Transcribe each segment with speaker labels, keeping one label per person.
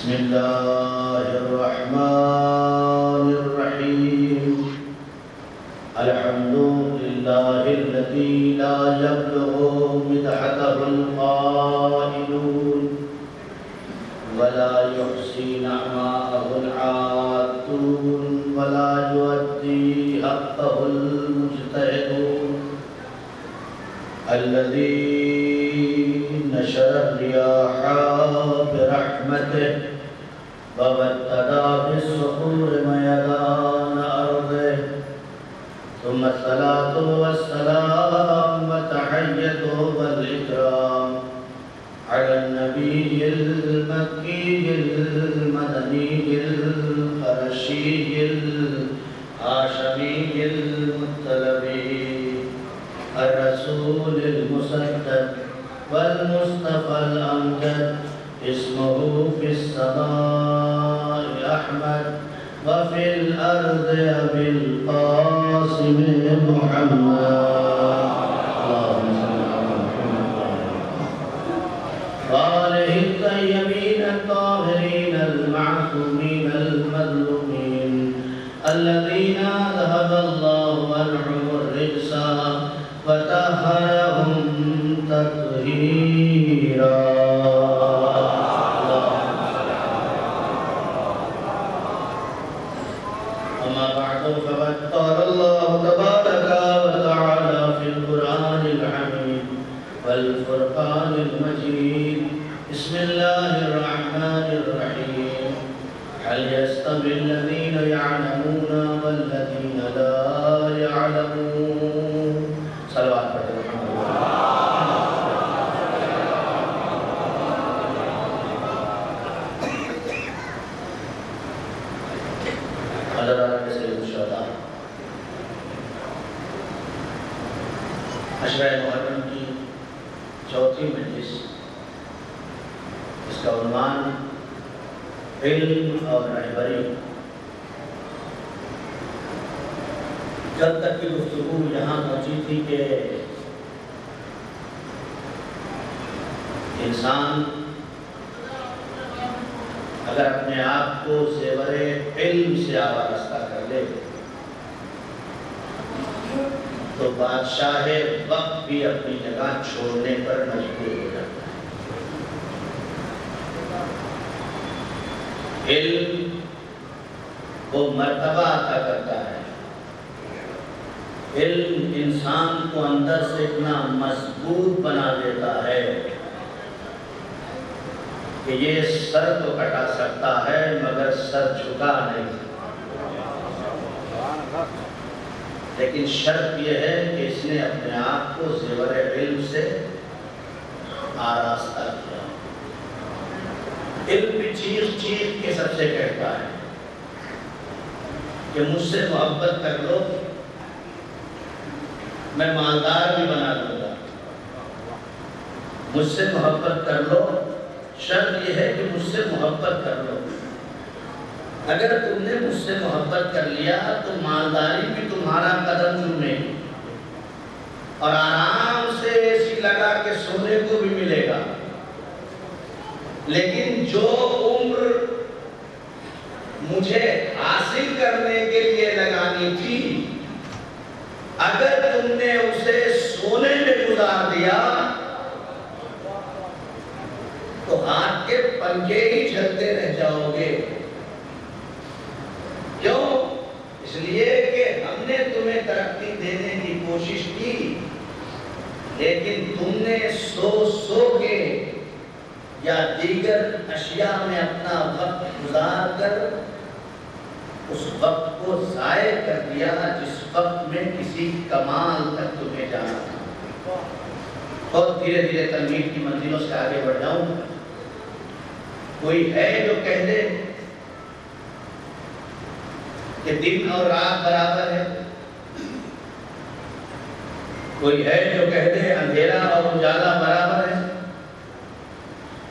Speaker 1: بسم الله الرحمن الرحيم الحمد لله الذي لا يبلغ مدحته القائلون ولا يحصي نعماءه العادون ولا يؤدي حقه المجتهدون الذي نشر الرياح برحمته وابتدى بالصخور ميدان أرضه ثم الصلاة والسلام وتحية والإكرام على النبي المكي المدني القرشي الهاشمي المطلبي الرسول المصدق والمصطفى الأمجد اسمه في السماء أحمد وفي الأرض أبي القاسم محمد اللهم صل على محمد وآله الطيبين الطاهرين المعصومين المظلومين الذين ذهب الله عنهم الرجس وطهرهم تطهيرا أما بعد فقد قال الله تبارك وتعالى في القرآن الحميد والفرقان المجيد بسم الله الرحمن الرحيم هل يستوي الذين يعلمون والذين لا يعلمون صلوات عشرہ محرم کی چوتھی مجلس، اس کا عنوان علم اور رہبری۔ جب تک کی گفتگو یہاں پہنچی تھی کہ انسان اگر اپنے آپ کو زیور علم سے آراستہ کر لے تو بادشاہ وقت بھی اپنی جگہ چھوڑنے پر مجبور ہو جاتا ہے۔ علم وہ مرتبہ عطا کرتا ہے، علم انسان کو اندر سے اتنا مضبوط بنا دیتا ہے کہ یہ سر تو کٹا سکتا ہے مگر سر جھکا نہیں سکتا۔ لیکن شرط یہ ہے کہ اس نے اپنے آپ کو زیور علم سے آراستہ کیا۔ علم بھی چیخ چیخ کے سب سے کہتا ہے کہ مجھ سے محبت کر لو، میں مالدار بھی بنا دوں گا۔ مجھ سے محبت کر لو، شرط یہ ہے کہ مجھ سے محبت کر لو۔ اگر تم نے مجھ سے محبت کر لیا تو مالداری بھی تمہارا قدم چومے گی اور آرام سے ایسی لگا کے سونے کو بھی ملے گا۔ لیکن جو عمر مجھے حاصل کرنے کے لیے لگانی تھی، اگر تم نے اسے سونے میں گزار دیا تو ہاتھ کے پنکھے ہی جھلتے رہ جاؤ گے۔ کیوں؟ اس لیے کہ ہم نے تمہیں ترقی دینے کی کوشش کی، لیکن تم نے سو کے یا دیگر اشیاء میں اپنا وقت گزار کر اس وقت کو ضائع کر دیا جس وقت میں کسی کمال تک تمہیں جانا تھا۔ بہت دھیرے دھیرے تنویر کی منزلوں سے آگے بڑھ جاؤں۔ کوئی ہے جو کہہ دے کہ دن اور رات برابر ہے؟ کوئی ہے جو کہہ دے اندھیرا اور اجالا برابر ہے؟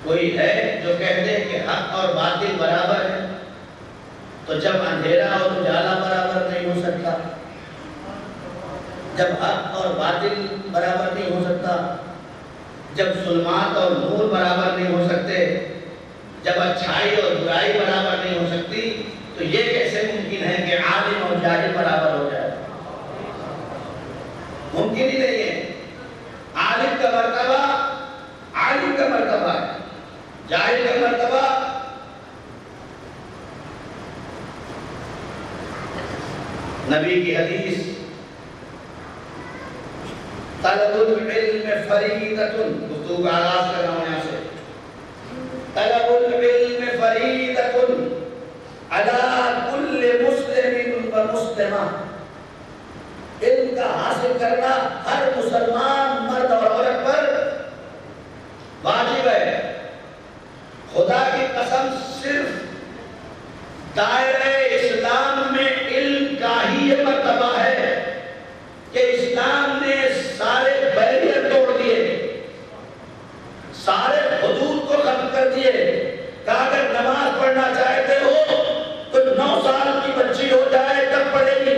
Speaker 1: کوئی ہے جو کہہ دے کہ حق اور باطل برابر ہے؟ تو جب اندھیرا اور اجالا برابر نہیں ہو سکتا، جب حق اور باطل برابر نہیں ہو سکتا، جب ظلمات اور نور برابر نہیں ہو سکتے، جب اچھائی اور برائی برابر نہیں ہو سکتی تو یہ کیسے ممکن ہے کہ عالم اور جاہل برابر ہو جائے؟ ممکن ہی نہیں ہے۔ عالم کا مرتبہ ہے، جاہل کا مرتبہ نبی کی حدیث طلب العلم فریضۃ، گفتگو کا آغاز کر رہا ہوں یہاں سے، طلب العلم فریضۃ علی کل مسلم و مسلمہ، علم کا حاصل کرنا ہر مسلمان مرد اور عورت پر واجب ہے۔ خدا کی قسم صرف دائرہ اسلام میں علم کا ہی یہ مرتبہ ہے کہ اسلام نے سارے بیریئر توڑ دیے، سارے حدود کو ختم کر دیے کہ اگر نماز پڑھنا چاہتے ہو تو 9 سال کی بچی ہو جائے تب پڑھے گی،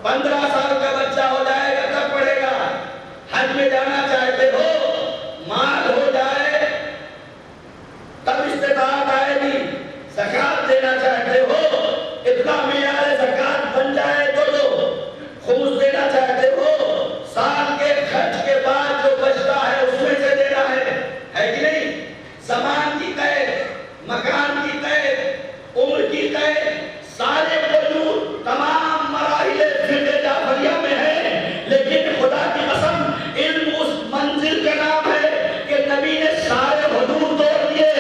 Speaker 1: 15 سال کا بچہ ہو جائے گا تب پڑھے گا، حج میں جانا چاہتے ہو مال ہو جائے تب استطاعت آئے گی، زکوٰۃ دینا چاہتے ہو اتنا معیار زکوٰۃ بن جائے تو دو، خمس دینا چاہتے ہو سال کے خرچ کے بعد جو بچتا ہے اس میں سے دینا ہے کہ نہیں؟ زمان کی قید، مکان کی قید، عمر کی قید، سارے وجود تمام مراحل فقہ جعفریہ میں ہے، لیکن خدا کی قسم علم اس منزل کا نام ہے کہ نبی نے سارے حدود توڑ دیے،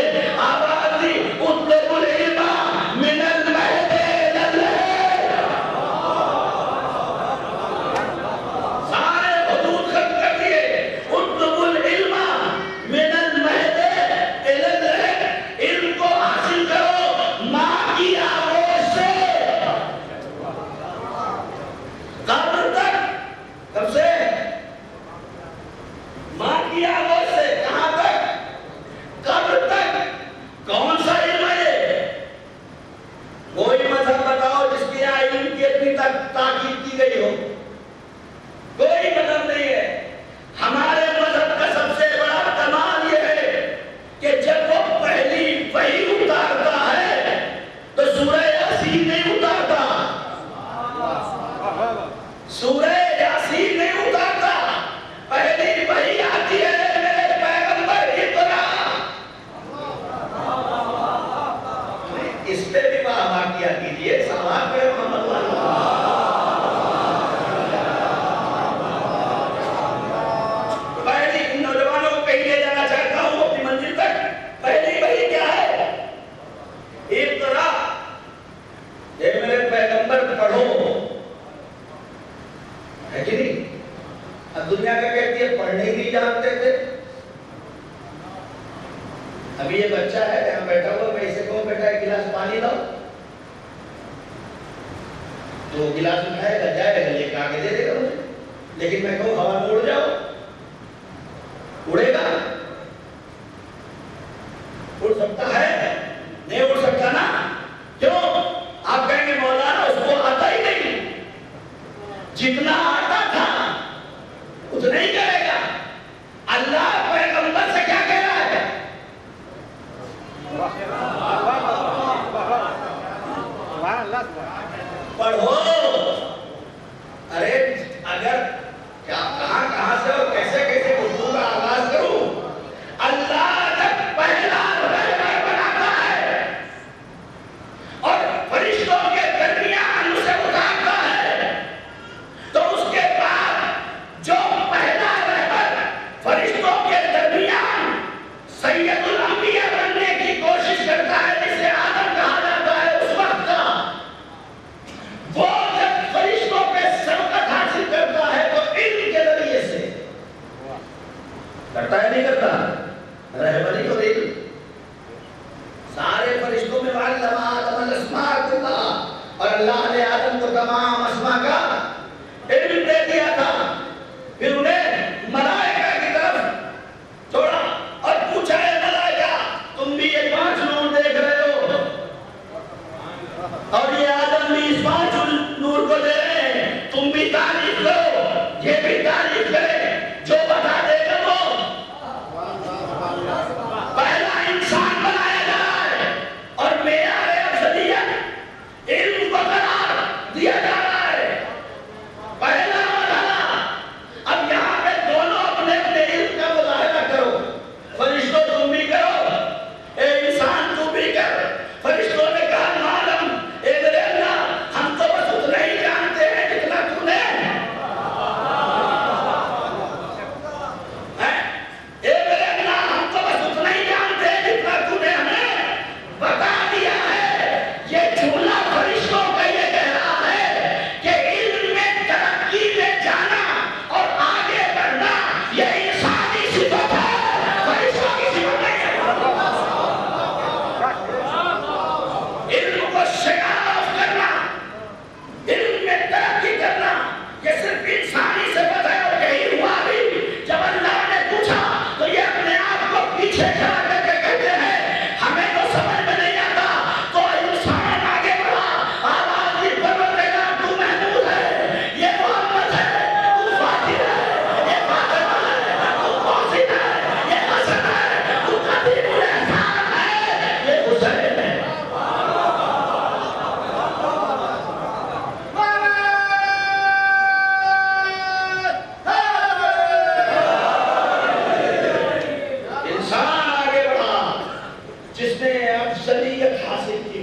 Speaker 1: آواز دی اطلب العلم من المہد الی اللحد، سارے حدود ختم کر دیے، اطلب العلم من المہد الی اللحد، علم کو حاصل کرو ماں کی آغوش سے قبر تک، کب سے؟ ماں کی آغوش سے کہاں تک؟ قبر تک۔ کون سا علم ہے؟ کوئی مذہب بتاؤ جس کی علم کی اتنی تک تاکید کی گئی ہو؟ کوئی مذہب نہیں ہے۔ ہمارے مذہب کا سب سے بڑا کمال یہ ہے کہ جب وہ پہلی وحی اتارتا ہے تو سورہ یاسین نہیں اتارتا، سورہ یاسین نہیں اتارتا، پہلی وحی آتی ہے میرے پیغمبر اقرا، اس پہ بھی واہ کیا کیجئے، سوال پہ محمد پہلی ان نوجوانوں کو کہیں لے جانا چاہتا ہوں اپنی منزل تک، پہلی وحی کیا ہے؟ اقرا، اے میرے پیغمبر پڑھو، ہے کہ نہیں؟ اب دنیا کا کہتی ہے پڑھنے ہی نہیں جانتے تھے۔ ابھی یہ بچہ ہے یہاں بیٹھا ہوا، میں اسے کہوں بیٹا ایک گلاس پانی لاؤ تو وہ گلاس اٹھائے گا، جائے گا لے کے آگے دے دے گا مجھے، لیکن میں کہوں ہوا میں اڑ جاؤ، اڑے گا؟ اڑ سکتا ہے؟ نہیں اڑ سکتا نا، کیوں؟ آپ کہیں گے مولانا اس کو آتا ہی نہیں، جتنا آتا تھا اتنا ہی کرے گا۔ اللہ پیغمبر سے کیا کہہ رہا ہے؟ پڑھو۔ ارے اگر کہاں سے اور کیسے کیسے اردو کا آغاز کروں؟ اللہ جب پہلا رہبر بناتا ہے اور فرشتوں کے درمیان اسے اتارتا ہے تو اس کے بعد جو پہلا رہبر فرشتوں کے درمیان سید الانبیاء بننے کی کوشش کرتا ہے جسے آدم کہا جاتا ہے، اس وقت کا وہ جب فرشتوں پہ سبقت حاصل کرتا ہے تو علم کے ذریعے سے کرتا ہے، نہیں کرتا؟ رہبری اور علم، سارے فرشتوں میں وعلم آدم الاسماء کلها، اور اللہ نے آدم کو تمام اسماء کا علم دے دیا تھا، پھر انہیں ملائکہ کی طرف چھوڑا اور پوچھا ہے ملائکہ تم بھی یہ 5 نور دیکھ رہے ہو اور یہ آدم بھی اس 5 نور کو دے رہے ہیں، تم بھی تعریف کرو، یہ بھی تعریف کرے، جو بتا دے گا وہ پہلا انسان بنایا جا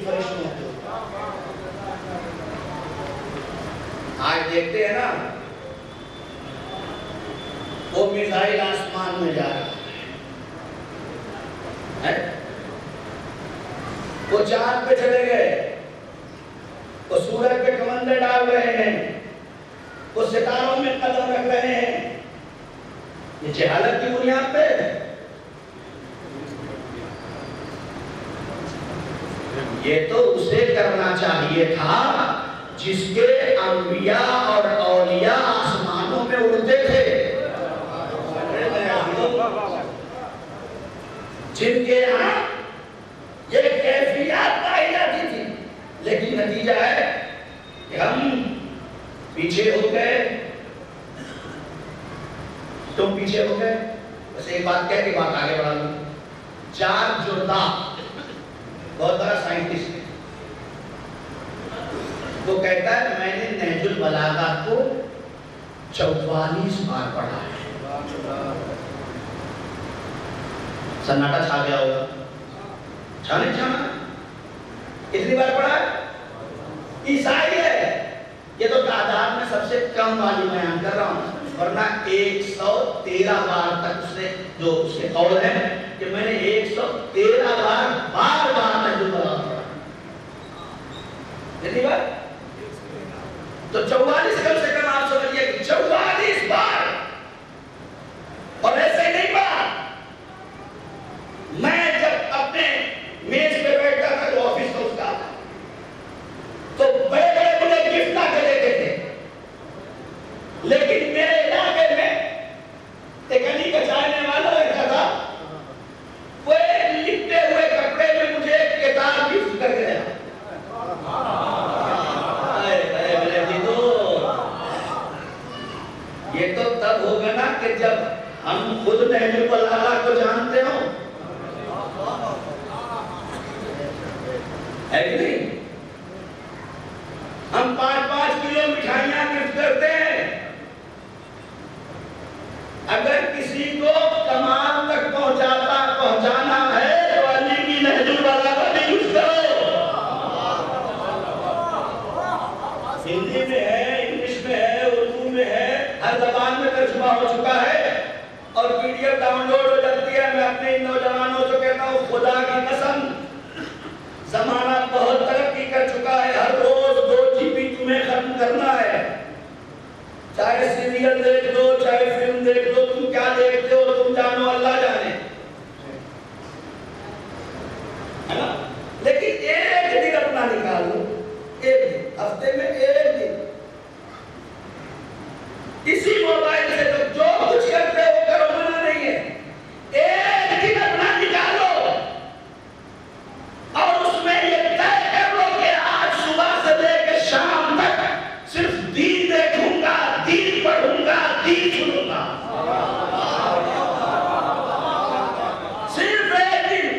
Speaker 1: تھی فرشتوں کو. آج دیکھتے ہیں نا وہ میزائل آسمان میں جا رہا ہے, وہ چاند پہ چلے گئے, وہ سورج پہ کمندے ڈال رہے ہیں, وہ ستاروں میں قدم رکھ رہے ہیں. یہ جہالت کی بنیاد پہ یہ تو اسے کرنا چاہیے تھا جس کے انبیاء اور اولیاء آسمانوں میں اڑتے تھے, جن کے یہاں یہ کیفیات پائی جاتی تھی. لیکن نتیجہ ہے کہ ہم پیچھے ہو گئے. تم پیچھے ہو گئے. بس ایک بات کہہ کے بات آگے بڑھا لوں. چار جوتا بہت بڑا سائنٹسٹ ہے, وہ کہتا ہے میں نے نہج البلاغہ کو 44 بار پڑھا ہے. سناٹا چھا گیا ہوگا, چھانے چھانا کتنی بار پڑھا ہے؟ عیسائی ہے, یہ تو تعداد میں سب سے کم والی بیان کر رہا ہوں, ورنہ 113 بار تک اس نے جو اس کے قول ہے کہ میں نے 113 بار بار بار نہج البلاغہ پڑھا. کتنی بار؟ تو 44 کم سے کم آپ سمجھئے کہ 44 بار. اور ایسے ہی نہیں بات, میں جب اپنے میز پہ بیٹھتا تھا جو آفس کا اس کا تو بڑے بڑے مجھے گفٹ لا کے دیتے تھے, لیکن میرے علاقے میں ایک علی کا چاہنے والا رہتا تھا, وہ ایک لپٹے ہوئے کپڑے میں مجھے ایک کتاب گفٹ کر گیا. یہ تو تب ہوگا نا کہ جب ہم خود نہج البلاغہ کو جانتے ہوں, ہے کہ نہیں؟ ہم 5-5 کلو مٹھائیاں گفٹ کرتے ہیں. اگر کسی کو کمال تک پہنچانا ہے تو علی کی نہج البلاغہ بھی گفٹ کرو. ہندی میں ہے, انگلش میں ہے, اردو میں ہے, ہر زبان میں ترجمہ ہو چکا ہے اور P D F download ہو جاتی ہے. میں اپنے ان نوجوانوں سے کہتا ہوں خدا کی قسم زمانہ بہت ترقی کر چکا ہے, ہر روز 2 GB تمہیں ختم کرنا ہے. چاہے سیریل دیکھ دو, چاہے فلم دیکھ دو, تم کیا دیکھتے ہو تم جانو, اللہ جانے, ہے نا؟ لیکن ایک دن اپنا نکالو, ایک دن, ہفتے میں ایک دن اسی موبائل سے تو جو کچھ کرتے ہو کرو, منع نہیں ہے. ایک دن اپنا نکالو اور اس میں یہ طے کر لو کہ آج صبح سے لے کے شام تک صرف دین دیکھوں گا, دین پڑھوں گا, دین سنوں گا. صرف ایک دن,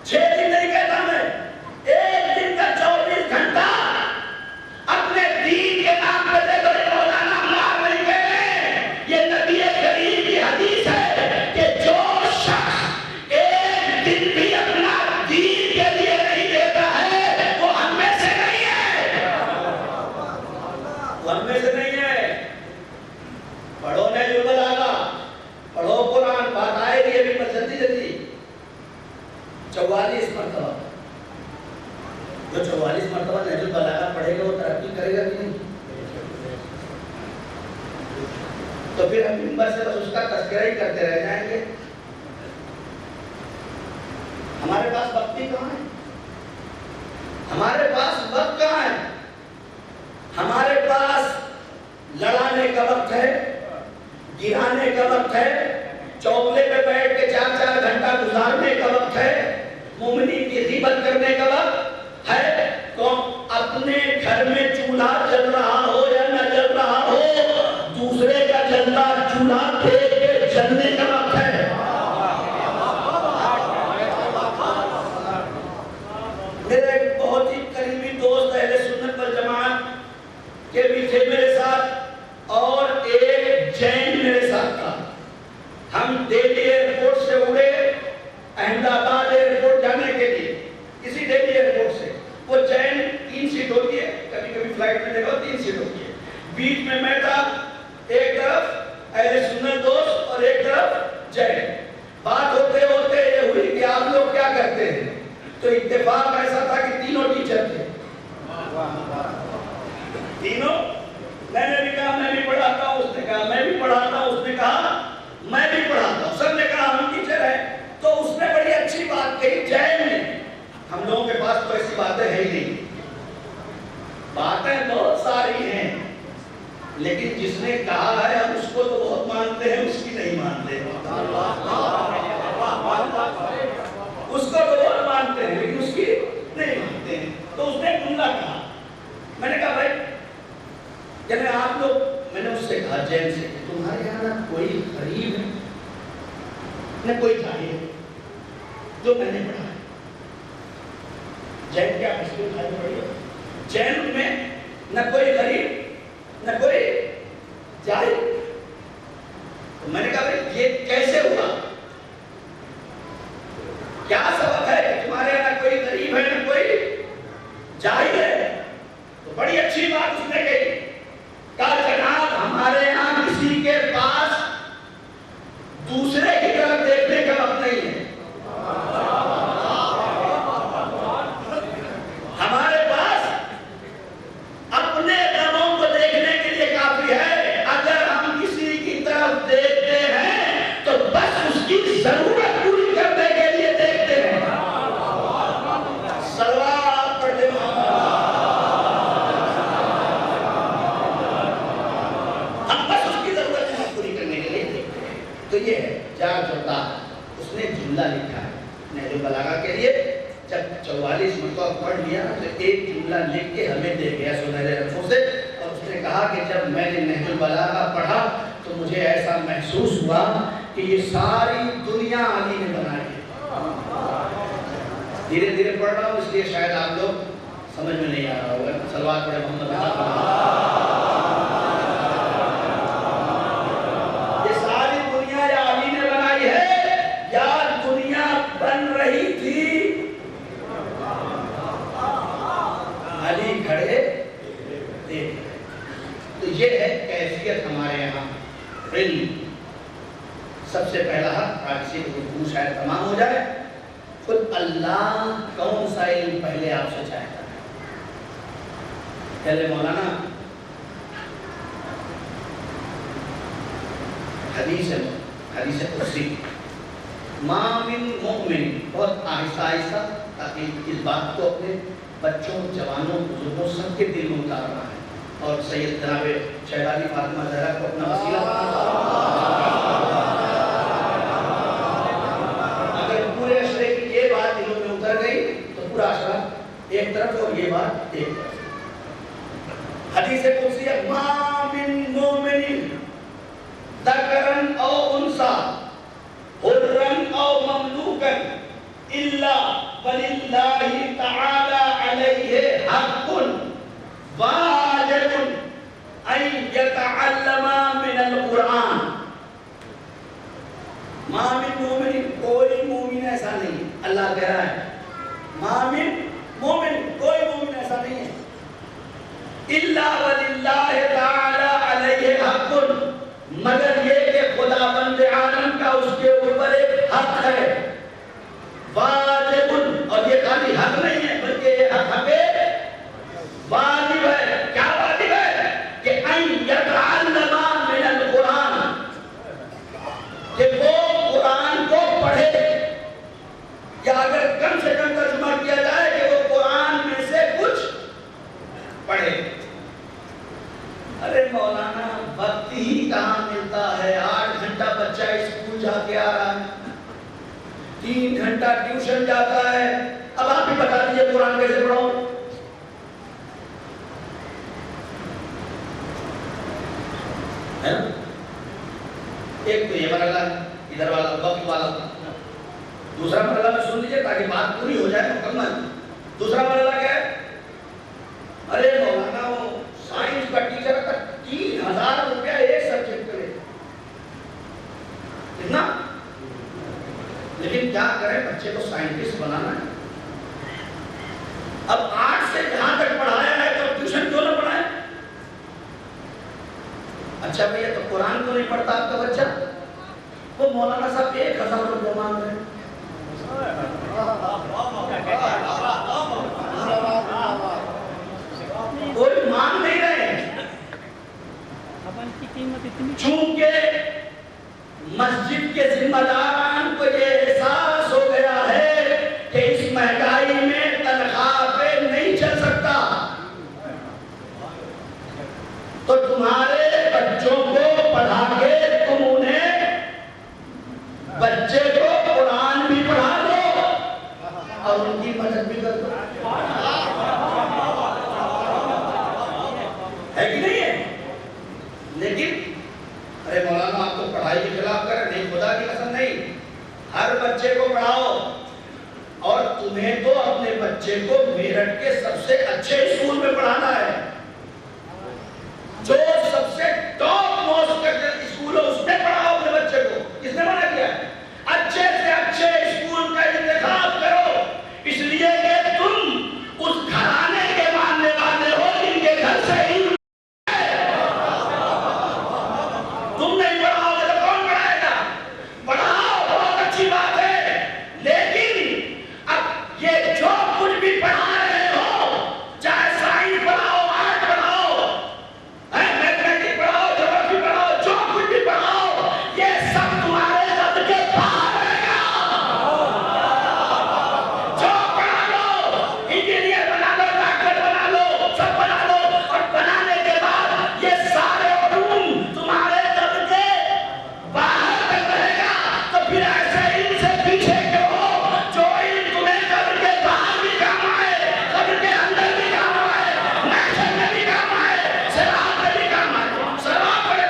Speaker 1: 6 دن نہیں کہتا میں, ایک دن کا 24 گھنٹہ اپنے دین کے نام پہ دے دو. مولانا مار نہیں گئے, یہ نبی کریم کی حدیث ہے کہ جو شخص ایک دن بھی اپنا دین کے لیے نہیں دیتا ہے وہ ہم میں سے نہیں ہے, وہ ہم میں سے نہیں ہے. پڑھو نہج البلاغہ, پڑھو قرآن, بات آئے گی ابھی پر جلدی جلدی. 44 مرتبہ, جو 44 مرتبہ نہج البلاغہ پڑھے گا وہ ترقی کرے گا کہ نہیں؟ تو پھر ہم منبر سے بس اس کا تذکرہ ہی کرتے رہ جائیں گے. ہمارے پاس وقت بھی کہاں ہے, ہمارے پاس وقت کہاں ہے. ہمارے پاس لڑانے کا وقت ہے, گرانے کا وقت ہے, چوکلے پہ بیٹھ کے 4-4 گھنٹہ گزارنے کا وقت ہے, مومنین کی غیبت کرنے کا وقت ہے. اپنے گھر میں چولہا جل رہا ہو یا نہ جل رہا ہو, دوسرے کا جلتا چولہا دیکھ کے جلنے کا وقت ہے. میرے ایک بہت ہی قریبی دوست اہل سنت والجماعت کے بھی تھے میرے ساتھ, اور ایک جین میرے ساتھ تھا. ہم دہلی ایئرپورٹ سے اڑے احمد آباد ایئرپورٹ جانے کے لیے, اسی دہلی ایئرپورٹ سے. بیچ میں میں تھا، ایک طرف اہل سنت دوست اور ایک طرف جین. بات ہوتے ہوتے یہ ہوئی کہ آپ لوگ کیا کرتے ہیں، تو اتفاق ایسا تھا کہ تینوں ٹیچر تھے. تینوں، میں نے بھی کہا میں بھی پڑھاتا ہوں، اس نے کہا میں بھی پڑھاتا ہوں، اس نے کہا میں بھی پڑھاتا ہوں، سب نے کہا ہم ٹیچر ہیں. تو اس نے بڑی اچھی بات کہی جین نے. ہم لوگوں کے پاس تو ایسی باتیں ہیں ہی نہیں، باتیں بہت ساری ہیں، لیکن جس نے کہا ہے ہم اس کو تو بہت مانتے ہیں، اس کی نہیں مانتے. اس کو تو بہت مانتے ہیں لیکن اس کی نہیں مانتے ہیں. تو اس نے جملہ کہا، میں نے کہا بھائی یعنی آپ لوگ، میں نے اس سے کہا جین سے کہ تمہارے یہاں نہ کوئی غریب ہے نہ کوئی جاہل ہے جو میں نے پڑھا ہے. جین کیا مشکل کھائی پڑی ہے، جین میں نہ کوئی غریب نہ کوئی جاہل. تو میں نے کہا بھائی یہ کیسے ہوا، کیا سبب ہے کہ تمہارے یہاں نہ کوئی غریب ہے نہ کوئی جاہل ہے. تو بڑی اچھی بات اس نے کہی، کہا جناب ہمارے یہاں کسی کے پاس دوسرے کی طرف دیکھنے کا وقت نہیں ہے، ہمارے پاس اپنے غموں کو دیکھنے کے لیے کافی ہے. اگر ہم کسی کی طرف دیکھتے ہیں تو بس اس کی ضرورت پوری کرنے کے لیے دیکھتے ہیں. صلوات پڑھتے ہیں. ہم بس اس کی ضرورت پوری کرنے کے لیے دیکھتے ہیں. تو یہ ہے جار جوتا، اس نے جملہ لکھا ہے نہج البلاغہ کے لیے. جب 44 مرتبہ پڑھ لیا تو ایک جملہ لکھ کے ہمیں دے گیا سنہرے حرفوں سے، اور اس نے کہا کہ جب میں نے نہج البلاغہ پڑھا تو مجھے ایسا محسوس ہوا کہ یہ ساری دنیا علی نے بنائی ہے. دھیرے دھیرے پڑھ رہا ہوں اس لیے شاید آپ لوگ سمجھ میں نہیں آ رہا ہوگا. صلوات پڑھے محمد یہ ساری دنیا یا علی نے بنائی ہے یا دنیا بن رہی تھی. علی کھڑے دیکھ. تو یہ ہے کیفیت ہمارے یہاں علم. سب سے پہلا آج سے گفتگو شاید تمام ہو جائے، خود اللہ کون سا علم پہلے آپ سے چاہتا ہے. پہلے مولانا حدیث قدسی ما من مؤمن، بہت آہستہ آہستہ تاکہ اس بات کو اپنے بچوں، جوانوں، بزرگوں سب کے دل میں اتارنا ہے. اور سید جناب شہزادی فاطمہ زہرا کو اپنا وسیلہ اگر پورے عشرے کی یہ بات دلوں میں اتر گئی تو پورا عشرہ ایک طرف اور یہ بات ایک طرف. حدیث قدسی ما من مومن ذکرن او انثى حرن او مملوکا الا وللہ تعالی علیہ حق واجب ان یتعلم من القرآن. ما من مومن، کوئی مومن ایسا نہیں ہے، اللہ کہہ رہا ہے ما من مومن، کوئی مومن ایسا نہیں ہے، الا وللہ تعالی علیہ حق، مگر یہ کہ خدا بند عالم کا اس کے اوپر ایک حق ہے. واجب، اور یہ خالی حق نہیں ہے بلکہ یہ حق ہے واجب ہے. کیا واجب ہے؟ کہ ان یتعلم من القرآن، کہ وہ قرآن کو پڑھے، یا اگر کم سے کم ترجمہ کیا جائے کہ وہ قرآن میں سے کچھ پڑھے. ارے مولانا وقت ہی کہاں ملتا ہے، 8 گھنٹہ بچہ اسکول جا کے آ رہا ہے، 3 گھنٹہ ٹیوشن جاتا ہے، اب آپ بھی بتا دیجئے قرآن کیسے پڑھو. ہے نا؟ ایک تو یہ مرحلہ ہے ادھر والا وقت والا. دوسرا مرحلہ میں سن لیجئے تاکہ بات پوری ہو جائے مکمل. دوسرا مرحلہ کیا ہے؟ ارے مولانا وہ سائنس کا ٹیچر کا 3000 روپیہ ایک سبجیکٹ کرے، کتنا؟ لیکن کیا کریں، بچے کو سائنٹسٹ بنانا ہے. اب 8 سے جہاں تک پڑھایا ہے تو ٹیوشن کیوں نہ پڑھائیں؟ اچھا بھیا تو قرآن کیوں نہیں پڑھتا آپ کا بچہ؟ وہ مولانا صاحب 1000 روپے مانگ رہے ہیں. کوئی مانگ نہیں رہے ہیں. چونکہ مسجد کے ذمہ داران کو یہ احساس ہو گیا ہے کہ اس مہنگائی میں تنخواہ پہ نہیں چل سکتا، تو تمہارے بچوں کو پڑھا کے تم انہیں بچے کو قرآن بھی پڑھا دو اور ان کی مدد بھی کر دو. ہے کہ نہیں ہے؟ لیکن ارے مولانا آپ تو پڑھائی کے خلاف کر رہے. نہیں، خدا کی قسم نہیں. ہر بچے کو پڑھاؤ، اور تمہیں تو اپنے بچے کو میرٹھ کے سب سے اچھے اسکول میں پڑھانا ہے، جو سب سے ٹاپ موسٹ اسکول ہے اس میں پڑھاؤ اپنے بچے کو. کس نے منع کیا ہے؟ اچھے سے اچھے اسکول کا انتخاب کرو، اس لیے کہ تم اس گھرانے کے ماننے والے ہو جن کے گھر سے ہی تم نہیں پڑھاؤ گے تو کون پڑھائے گا؟ پڑھاؤ، بہت اچھی بات ہے، لیکن اب یہ جو کچھ بھی پڑھا رہے ہو، چاہے سائنس پڑھاؤ، آرٹ پڑھاؤ، میتھمیٹکس پڑھاؤ، جغرافی پڑھاؤ، جو کچھ بھی پڑھاؤ، یہ سب تمہارے رب کے باہر رہے گا. جو پڑھا لو، انجینئر بنا لو، ڈاکٹر بنا لو، سب بنا لو، اور بنانے کے بعد یہ سارے علوم تمہارے رب کے باہر تک رہے گا. تو پھر ایسے علم سے پیچھے کیوں ہو جو علم تمہیں قبر کے باہر بھی کام آئے، قبر کے اندر بھی کام آئے، محشر میں بھی کام آئے، صراط میں بھی کام آئے. صراط پڑے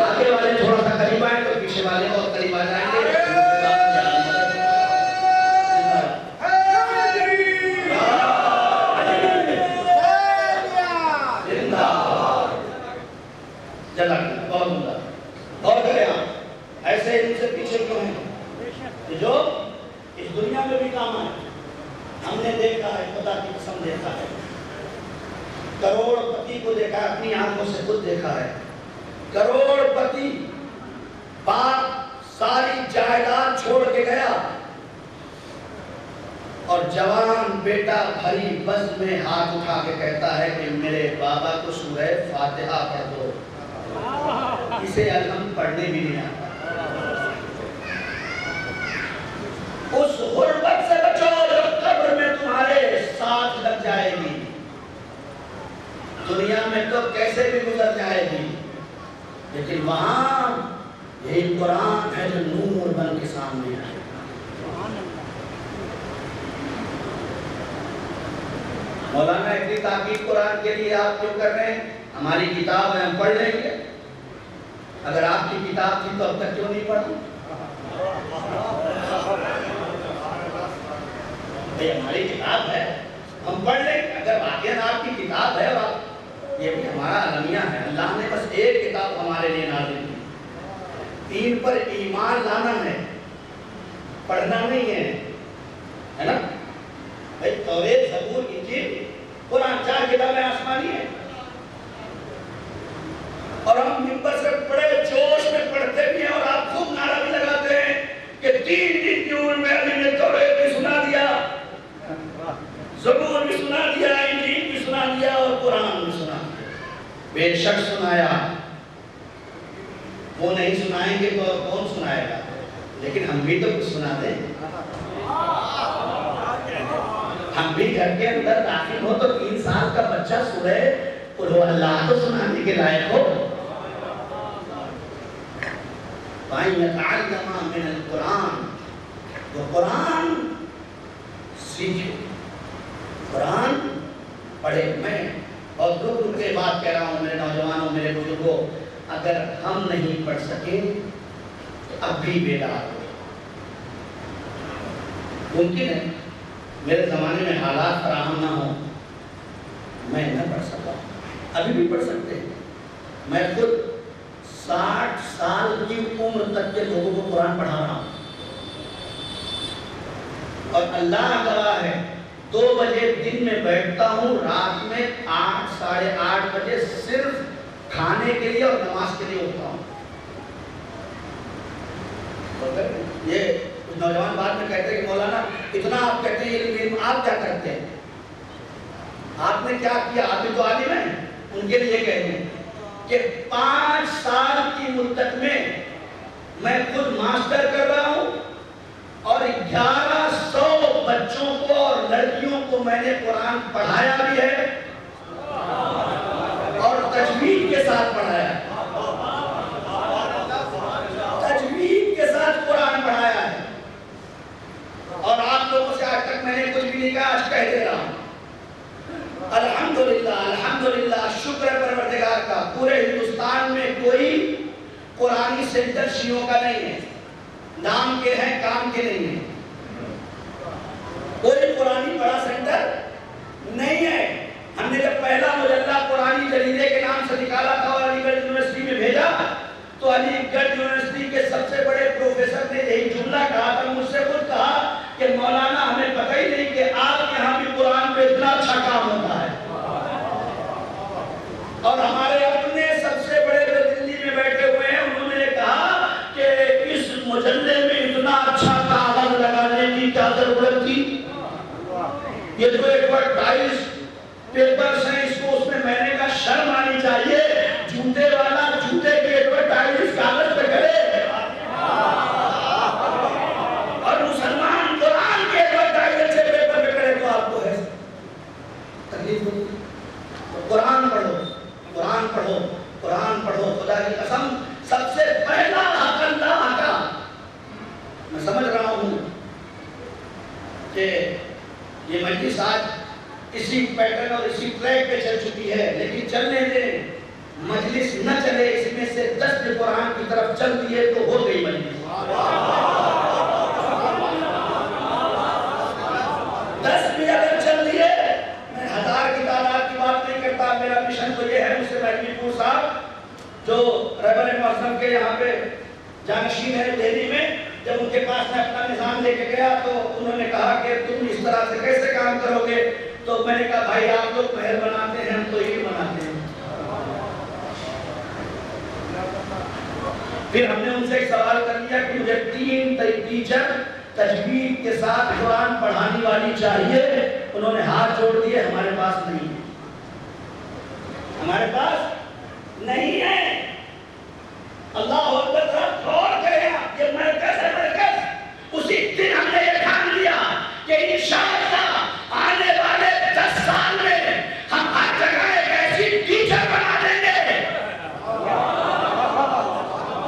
Speaker 1: آگے والے تھوڑا سا قریب آئیں تو پیچھے والے اور قریب آ جائیں گے. بہت عمدہ. اور کریں آپ ایسے ان سے پیچھے کیوں ہیں جو اس دنیا میں بھی کام آئے. ہم نے دیکھا ہے، خدا کی قسم دیکھا ہے، کروڑ پتی کو دیکھا ہے، اپنی آنکھوں سے خود دیکھا ہے. کروڑ پتی باپ ساری جائیداد چھوڑ کے گیا اور جوان بیٹا بھری بس میں ہاتھ اٹھا کے کہتا ہے کہ میرے بابا کو سورہ فاتحہ پڑھ دو. اسے الحمد پڑھنے بھی نہیں آتا. اس غربت سے بچو جو قبر میں تمہارے ساتھ لگ جائے گی. دنیا میں تو کیسے بھی گزر جائے گی، لیکن وہاں یہی قرآن ہے جو نور بن کے سامنے آئے. مولانا اتنی تاکید قرآن کے لیے آپ کیوں کر رہے ہیں؟ ہماری کتاب ہے، ہم پڑھ لیں گے. اگر آپ کی کتاب تھی تو اب تک کیوں نہیں پڑھی؟ ہماری کتاب ہے، ہم پڑھ لیں گے. اگر واقعاً آپ کی کتاب ہے، اور یہ بھی ہمارا المیہ ہے، اللہ نے بس ایک کتاب ہمارے لیے نازل کی. 3 پر ایمان لانا ہے، پڑھنا نہیں ہے نا بھائی. توریت، زبور، انجیل، قرآن، 4 کتابیں آسمانی ہیں. اور ہم ممبر سے بڑے جوش میں پڑھتے بھی ہیں، اور آپ خوب نعرہ بھی لگاتے ہیں کہ 3 دن کی عمر میں علی نے توریت بھی سنا دیا، زبور بھی سنا دیا، انجیل بھی سنا دیا، اور قرآن بھی سنا دیا. بے شک سنایا. وہ نہیں سنائیں گے تو کون سنائے گا؟ لیکن ہم بھی تو کچھ سنا دیں. ہم بھی گھر کے اندر داخل ہو تو 3 سال کا بچہ سورہ قل هو اللہ تو سنانے کے لائق ہو. وَأَن يَتَعَلَّمَ مِنَ الْقُرْآنِ، وہ قرآن سیکھے، قرآن پڑھے. میں اور رک کے بات کہہ رہا ہوں میرے نوجوانوں، میرے بزرگوں، اگر ہم نہیں پڑھ سکے تو اب بھی بیدار ہو. ممکن ہے میرے زمانے میں حالات فراہم نہ ہوں، میں نہ پڑھ سکا. ابھی بھی پڑھ سکتے ہیں، میں خود 60 سال کی عمر تک کے لوگوں کو قرآن پڑھا رہا ہوں، اور اللہ گواہ ہے 2 بجے دن میں بیٹھتا ہوں، رات میں 8 ساڑھے 8 بجے صرف کھانے کے لیے اور نماز کے لیے اٹھتا ہوں۔ یہ نوجوان بعد میں کہتے ہیں کہ مولانا اتنا آپ کہتے ہیں علم، آپ کیا کرتے ہیں، آپ نے کیا کیا، آپ بھی تو عالم ہیں۔ ان کے لیے کہتے ہیں کہ 5 سال کی مدت میں خود ماسٹر کر رہا ہوں، اور 1100 بچوں کو اور لڑکیوں کو میں نے قرآن پڑھایا بھی ہے، اور تجوید کے ساتھ پڑھایا ہے، تجوید کے ساتھ قرآن پڑھایا ہے۔ اور آپ لوگوں سے آج تک میں نے کچھ بھی نہیں کہا، آج کہہ دے رہا ہوں، الحمدللہ الحمدللہ، شکر ہے پروردگار کا، پورے ہندوستان میں کوئی قرآنی سینٹر شیعوں کا نہیں ہے، نام کے ہیں کام کے نہیں ہیں، کوئی قرآنی بڑا سینٹر نہیں ہے۔ ہم نے جب پہلا مجلہ قرآنی جریدے کے نام سے نکالا تھا اور علی گڑھ یونیورسٹی میں بھیجا، تو علی گڑھ یونیورسٹی کے سب سے بڑے پروفیسر نے یہی جملہ کہا تھا، مجھ سے خود کہا کہ مولانا ہمیں پتہ ہی نہیں کہ آپ یہاں بھی قرآن پہ اتنا اچھا کام ہوتا ہے۔ اور ہمارے اپنے سب سے بڑے جو دلی میں بیٹھے ہوئے ہیں، انہوں نے کہا کہ اس مجلے میں اتنا اچھا کاغذ لگانے کی کیا ضرورت تھی، یہ تو ایڈورٹائز پیپرز ہیں، اس کو اس میں نے کہا شرم آنی چاہیے، جوتے والا جوتے کے ایڈورٹائز کاغذ پہ کرے، اور مسلمان قرآن کے ایڈورٹائز اچھے پیپر پہ کرے، تو آپ کو ہے تکلیف ہوتی۔ قرآن پڑھو، قرآن پڑھو، قرآن پڑھو، خدا کی قسم سب سے پہلا حق اللہ کا۔ میں سمجھ رہا ہوں کہ یہ مجلس آج اسی پیٹرن اور اسی ٹریک پہ چل چکی ہے، لیکن چلنے دیں، مجلس نہ چلے، اس میں سے 10 بھی قرآن کی طرف چل دیے تو ہو گئی مجلس، 10 بھی اگر چل دیے، میں 1000 کی تعداد کی بات نہیں کرتا، میرا مشن تو یہ ہے، مجھ سے مہدی پور صاحب جو رہبر معظم کے یہاں پہ جانشین ہے دہلی میں، جب ان کے پاس میں اپنا نظام لے کے گیا تو انہوں نے کہا کہ تم اس طرح سے کیسے کام کرو گے، تو میں نے کہا بھائی آپ لوگ محل بناتے ہیں، ہم تو یہ بناتے ہیں۔ پھر ہم نے ان سے ایک سوال کر لیا کہ مجھے 3 ٹیچر تجوید کے ساتھ قرآن پڑھانے والی چاہیے، انہوں نے ہاتھ جوڑ دیے، ہمارے پاس نہیں ہے، ہمارے پاس نہیں ہے۔ اللہ اکبر، غور کریں آپ، یہ مرکز ہے، مرکز۔ اسی دن ہم نے یہ ٹھان لیا کہ انشاءاللہ آنے والے 10 سال میں ہم ہر جگہ ایک ایسی ٹیچر بنا دیں گے۔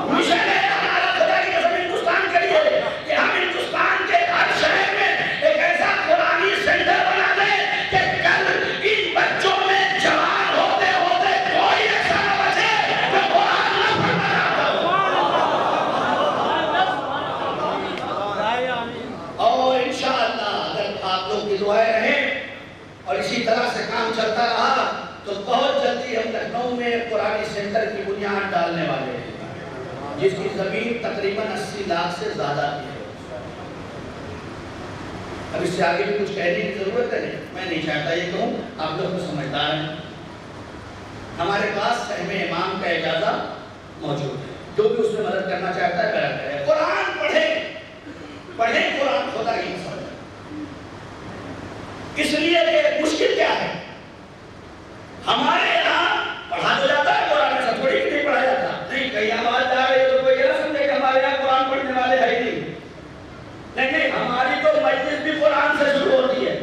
Speaker 1: مشن ہے ہمارا خدا کی قسم ہندوستان کے لیے کہ ہم ہندوستان کے ہر شہر میں ایک ایسا قرآنی سینٹر بنا دیں کہ کل ان بچوں میں جوان ہوتے ہوتے کوئی ایسا نہ بچے کہ قرآن نہ پڑھنا چاہتا ہو۔ اور انشاءاللہ اگر آپ لوگ کی دعائیں رہیں اور اسی طرح سے کام چلتا رہا تو بہت جلدی ہم لکھنؤ میں قرآنی سینٹر کی بنیاد ڈالنے والے ہیں، جس کی زمین تقریباً 80 لاکھ سے زیادہ کی ہے۔ اب اس سے آگے بھی کچھ کہنے کی ضرورت ہے نہیں، میں نہیں چاہتا یہ کہوں، آپ لوگ کو سمجھدار ہیں۔ ہمارے پاس سہم امام کا اجازہ موجود ہے، جو بھی اس میں مدد کرنا چاہتا ہے میرا کرے۔ قرآن پڑھیں، پڑھیں قرآن، خدا کی قسم، اس لیے کہ مشکل کیا ہے، ہمارے یہاں پڑھا تو جاتا ہے قرآن، ایسا تھوڑی نہیں پڑھا جاتا، نہیں کہیں آواز جا رہی ہے تو کوئی یہ نہ سمجھے کہ ہمارے یہاں قرآن پڑھنے والے ہے ہی نہیں، لیکن ہماری تو مجلس بھی قرآن سے شروع ہوتی ہے،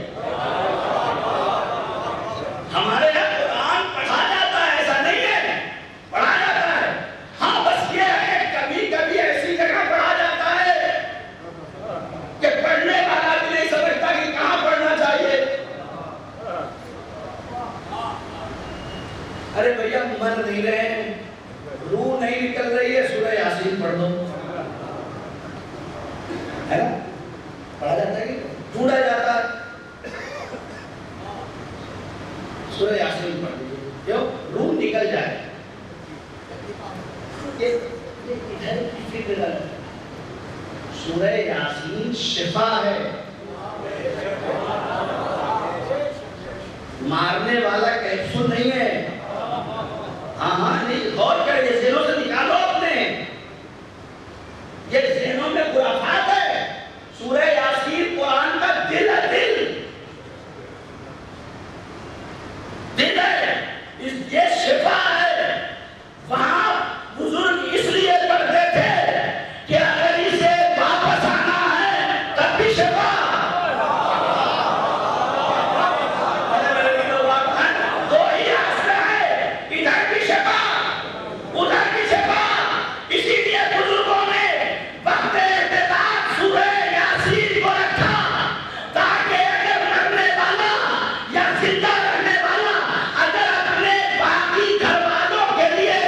Speaker 1: ہمارے یہاں قرآن پڑھا جاتا ہے، ایسا نہیں ہے، پڑھا جاتا ہے، ہاں بس یہ ہے کبھی کبھی ایسی جگہ پڑھا جاتا ہے کہ پڑھنے والا بھی نہیں سمجھتا کہ کہاں پڑھنا چاہیے۔ ارے بھیا مر نہیں رہے ہیں، روح نہیں نکل رہی ہے، سورہ یاسین پڑھ دو، ہے نا، پڑھا جاتا ہے کہ ڈھونڈا جاتا ہے، سورہ یاسین پڑھ دیجیے، کیوں؟ روح نکل جائے۔ یہ ادھر کی فکر ہے. سورہ یاسین شفا ہے، مارنے والا کیپسول نہیں ہے. ہاں نہیں غور کریں، یہ ذہنوں سے نکالو اپنے، یہ ذہنوں میں خرافات ہے. سورہ یاسین قرآن کا دل ہے، دل ہے، یہ شفا ہے. وہاں بزرگ اس لیے پڑھتے تھے کہ اگر اسے واپس آنا ہے تب بھی شفا. دو ہی راستہ ہے، ادھر بھی شفا ادھر بھی شفا. اسی لیے بزرگوں نے وقت اعتدال سورہ یاسین کو رکھا تاکہ اگر مرنے والا یا زندہ رہنے والا اگر اپنے باقی گھر والوں کے لیے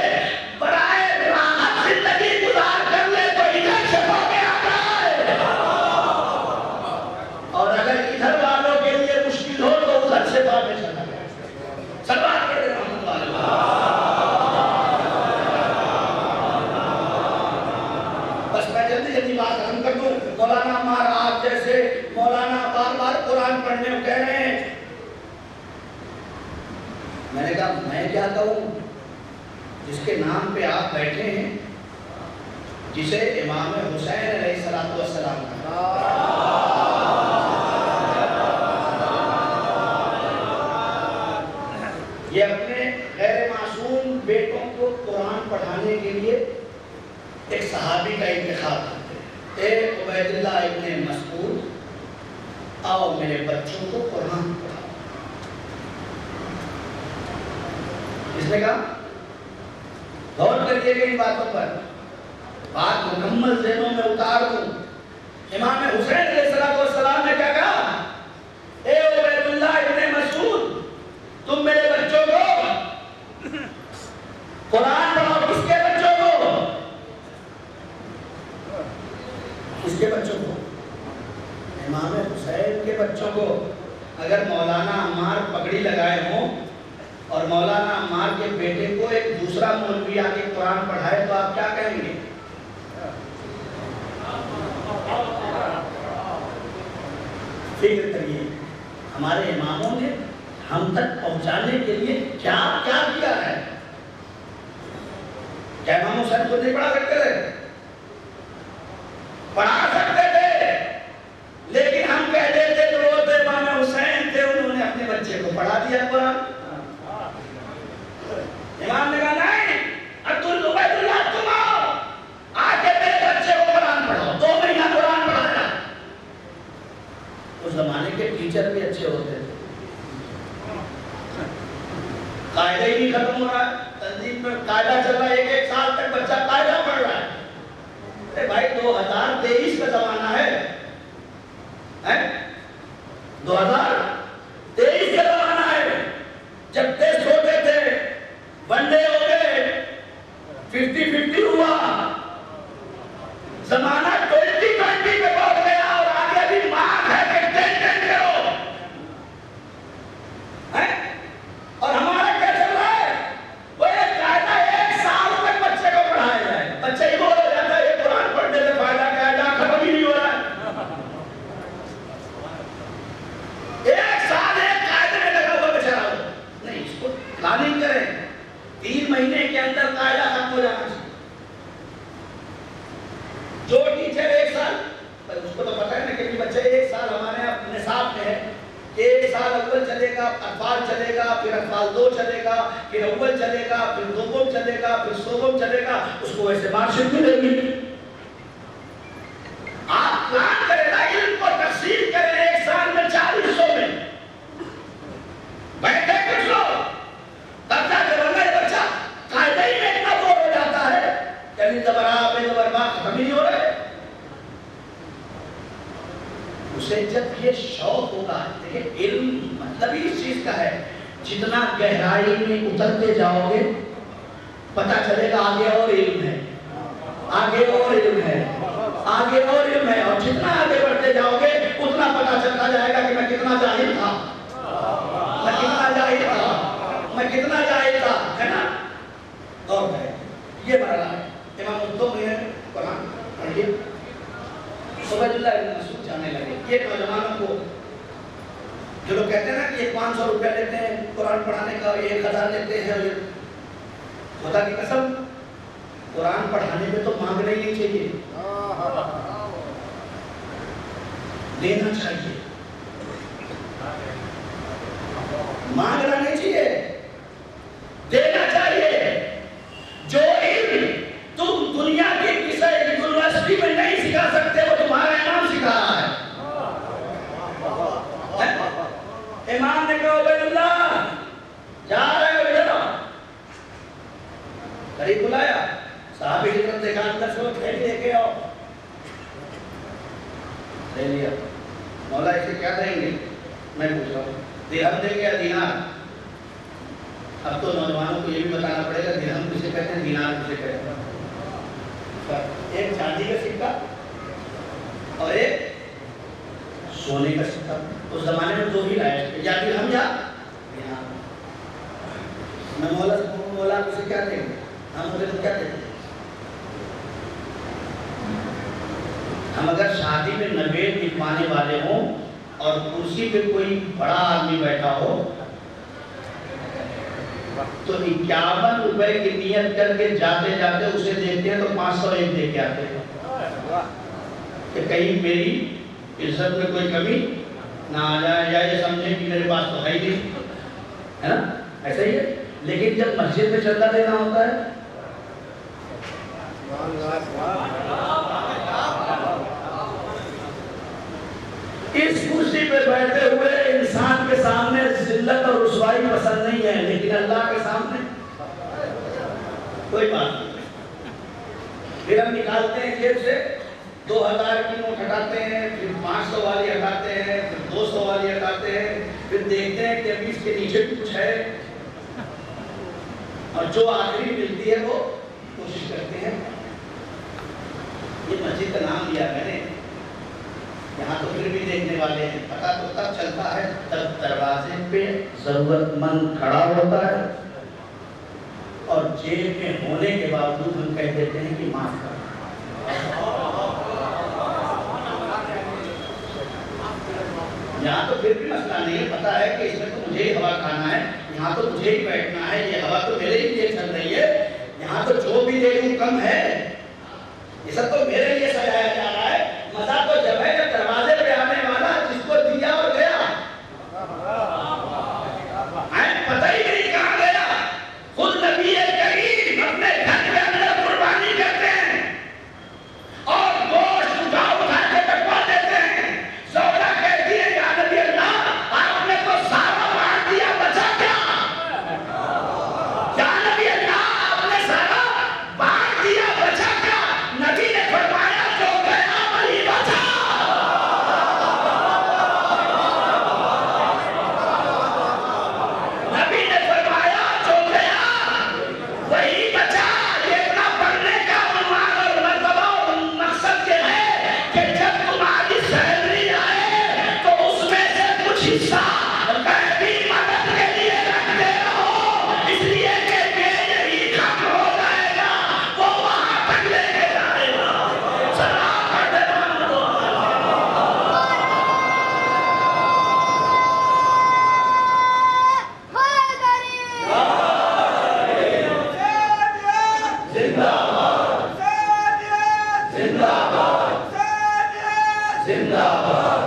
Speaker 1: برائے راحت زندگی گزار کر لے تو ادھر شفا میں آ رہا ہے، اور اگر ادھر والوں کے لیے مشکل ہو تو ادھر شفا میں چلا گیا. سلوات پڑھیں رحمت اللہ. بس میں جلدی جلدی بات ختم کر دوں. مولانا عمار آپ جیسے مولانا بار بار قرآن پڑھنے کو کہہ رہے ہیں. میں نے کہا میں کیا کہوں، جس کے نام پہ آپ بیٹھے ہیں، جسے امام حسین علیہ السلام یہ اپنے غیر معصوم بیٹوں کو قرآن پڑھانے کے لیے ایک صحابی کا انتخاب کرتے ہیں. اے عبید اللہ ابن مسعود، آؤ میرے بچوں کو قرآن پڑھاؤ. اس نے کہا غور کریے گا ان باتوں پر، بات مکمل ذہنوں میں اتار دوں. امام حسین علیہ السلام نے کیا کہا، اے عبید اللہ ابن مسعود، تم میرے بچوں کو قرآن پڑھاؤ. کس کے بچوں کو؟ کس کے بچوں کو؟ امام حسین کے بچوں کو. اگر مولانا عمار پگڑی لگائے ہوں اور مولانا عمار کے بیٹے کو ایک دوسرا مولوی آ کے قرآن پڑھائے تو آپ کیا کہیں گے؟ فکر کریے ہمارے اماموں نے ہم تک پہنچانے کے لیے کیا کیا کیا ہے. کیا امام حسین کو نہیں پڑھا سکتے تھے؟ پڑھا سکتے تھے، لیکن ہم کہہ دیتے تو وہ تو امام حسین تھے، انہوں نے اپنے بچے کو پڑھا دیا قرآن. امام نے کہا نہیں، عبید اللہ تم آؤ، آ کے میرے بچے کو قرآن پڑھاؤ. 2 مہینہ قرآن پڑھایا. اس زمانے کے ٹیچر بھی اچھے ہوتے تھے. قاعدہ ہی نہیں ختم ہو رہا ہے، تنظیم میں قاعدہ چل رہا ہے، 1 سال تک بچہ قاعدہ پڑھ رہا ہے. ارے بھائی 2023 کا زمانہ ہے، 2023 کا زمانہ ہے. جب ٹیسٹ ہوتے تھے 1 ڈے ہو گئے، 50-50 ہوا، زمانہ 20-20 پہ پہنچ گیا اور آگے بھی مانگ ہے کہ 10-10 کرو. اور ہمارا کیا چل رہا ہے، وہ ایک قاعدہ 1 سال تک بچے کو پڑھایا جائے. بچہ ہی بول ہو جاتا ہے یہ قرآن پڑھنے سے فائدہ کیا ہے، ختم ہی نہیں ہو رہا ہے. 1 سال ایک قاعدے میں لگا ہوا بیچارہ ہو. نہیں، اس کو پلاننگ کریں، 3 مہینے کے اندر قاعدہ ختم ہو جانا چاہیے. جو ٹیچر 1 سال، اس کو تو پتہ ہے نا کہ بچہ 1 سال ہمارے یہاں نصاب میں ہے، 1 سال اول چلے گا، اطفال چلے گا، پھر اطفال 2 چلے گا، پھر اول چلے گا، پھر دوم چلے گا، پھر سوم چلے گا. اس کو ویسے مارکشیٹ ملے گی. آپ پلان کریں نا، علم کو تقسیم کریں 1 سال میں 4 حصوں میں بیٹھے کچھ لوگ، تب جا کے ورنہ یہ بچہ قاعدہ ہی میں اتنا بور ہو جاتا ہے کہ نہیں زبرا بے زبر باں ختم ہی نہیں ہو رہے. اسے جب یہ شوق ہوگا، دیکھیں علم مطلب ہی اس چیز کا ہے، جتنا گہرائی میں اترتے جاؤ گے پتہ چلے گا آگے اور علم ہے، آگے اور علم ہے، آگے اور علم ہے. اور جتنا آگے بڑھتے جاؤ گے اتنا پتہ چلتا جائے گا کہ میں کتنا جاہل تھا، میں کتنا جاہل تھا، میں کتنا جاہل تھا، ہے نا. اور یہ مرحلہ ہے. جو لوگ کہتے ہیں نا کہ یہ 500 روپیہ لیتے ہیں قرآن پڑھانے کا، یہ 1000 لیتے ہیں، خدا کی قسم قرآن پڑھانے میں تو مانگنا ہی نہیں چاہیے، لینا چاہیے، مانگنا نہیں چاہیے، دینا چاہیے۔ جو علم تم دنیا کی کسی یونیورسٹی میں نہیں سکھا سکتے وہ تمہارا امام سکھا رہا ہے۔ امام نے کہا عبید اللہ جا رہے ہو ادھر، قریب بلایا، صحابی کی طرف دیکھا، اندر سے وہ تھیلی لے کے آؤ، لے لیا۔ مولا اسے کیا دیں گے؟ میں پوچھ رہا ہوں، درہم دیں گے یا دینار؟ اب تو نوجوانوں کو یہ بھی بتانا پڑے گا درہم کسے کہتے ہیں، دینار کسے کہتے ہیں۔ ایک چاندی کا سکہ اور ایک سونے کا سکہ، اس زمانے میں دو ہی لائے، یا درہم یا دینار۔ میں مولا سے کہوں مولا کسے کیا دیں گے؟ ہم بولے تو کیا دیتے ہیں؟ ہم اگر شادی میں نوید لکھوانے والے ہوں اور کرسی پہ کوئی بڑا آدمی بیٹھا ہو تو 51 روپے کی نیت کر کے جاتے جاتے اسے دیکھتے ہیں تو 500 ایک دے کے آتے ہیں کہ کہیں میری عزت میں کوئی کمی نہ آ جائے، یا یہ سمجھے کہ میرے پاس تو ہے ہی نہیں، ہے نا؟ ایسا ہی ہے۔ لیکن جب مسجد میں چندہ دینا ہوتا ہے اس کرسی پہ بیٹھے ہوئے انسان کے سامنے ذلت اور رسوائی پسند نہیں ہے، لیکن اللہ کے سامنے کوئی بات نہیں۔ پھر ہم نکالتے ہیں جیب سے 2000 کی نوٹ ہٹاتے ہیں، پھر 500 والی ہٹاتے ہیں، پھر 200 والی ہٹاتے ہیں، پھر دیکھتے ہیں کہ ابھی اس کے نیچے بھی کچھ ہے، اور جو آخری ملتی ہے وہ کوشش کرتے ہیں۔ یہ مسجد کا نام لیا میں نے، یہاں تو پھر بھی دیکھنے والے ہیں، پتہ تو تب چلتا ہے تب دروازے پہ ضرورت مند کھڑا ہوتا ہے اور جیب میں ہونے کے باوجود ہم کہہ دیتے ہیں کہ معاف کر۔ یہاں تو پھر بھی مسئلہ نہیں ہے، پتہ ہے کہ اس میں تو مجھے ہی ہوا کھانا ہے، یہاں تو مجھے ہی بیٹھنا ہے، یہ ہوا تو میرے ہی لیے چل رہی ہے، یہاں تو جو بھی دے دوں کم ہے، یہ سب تو میرے لیے سجایا جا رہا ہے۔ مزہ تو جب ہے جب دروازے پہ آنے والا جس کو دیا اور گیا پتہ ہی نہیں کہاں گیا۔ خود نبی کریم اپنے گھر کے اندر قربانی کرتے ہیں اور گوشت اٹھا اٹھا کے کٹوا دیتے ہیں۔ زوجہ کہتی ہے یا نبی اللہ آپ نے تو سارا مار دیا، بچا کیا؟ یا نبی اللہ آپ نے سارا مار دیا، بچا کیا؟ نبی نے فرمایا جو گیا وہی بچا۔ نبی نے فرمایا جو گیا وہی بچا۔ یہ اتنا پڑھنے کا عنوان اور مرتبہ اور مقصد یہ ہے کہ جب تمہاری سیلری آئے تو اس میں سے کچھ حصہ غیبی مدد کے لیے رکھتے رہو، اس لیے کہ یہ یہی ختم ہو جائے گا، وہ وہاں تک لے کے جائے گا۔ سلام پڑھتے رہو۔ زندہ باد، زندہ باد، زندہ باد۔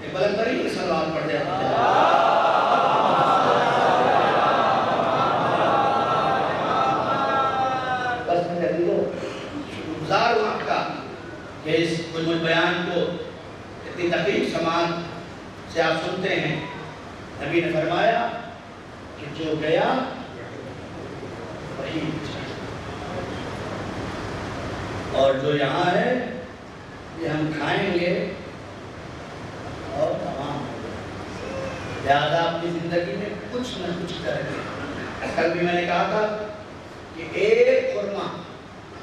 Speaker 1: ایک بلند ترین سلام پڑھتے ہیں۔ بس میں کہتی ہوں گزار ہوں آپ کا کہ اس مجموعی بیان کو اتنی دقیق سماعت سے آپ سنتے ہیں۔ نبی نے فرمایا کہ جو گیا وہی بچا، اور جو یہاں ہے یہ ہم کھائیں گے اور تمام ہو گئے، لہٰذا اپنی زندگی میں کچھ نہ کچھ کریں۔ کل بھی میں نے کہا تھا کہ ایک خرما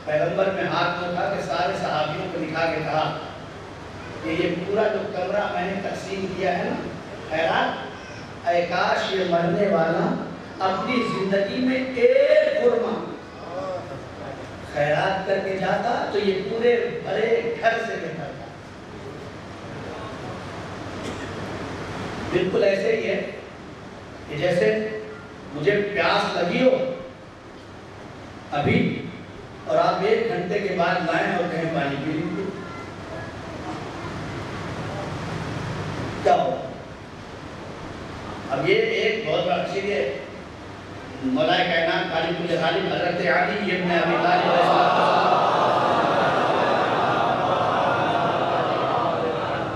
Speaker 1: پیغمبر میں ہاتھ میں اٹھا کے سارے صحابیوں کو دکھا کے کہا کہ یہ پورا جو کمرہ میں نے تقسیم کیا ہے نا خیرات، اے کاش یہ مرنے والا اپنی زندگی میں ایک خرما خیرات کر کے جاتا تو یہ پورے بڑے گھر سے بہتر تھا. بالکل ایسے ہی ہے کہ جیسے مجھے پیاس لگی ہو ابھی اور آپ 1 گھنٹے کے بعد لائیں اور کہیں پانی پی لیجیے، کیا ہوگا؟ اب یہ ایک بہت بڑا چیز ہے. مولا کائنات خالق کل خالق حضرت علی ابن ابی طالب علیہ السلام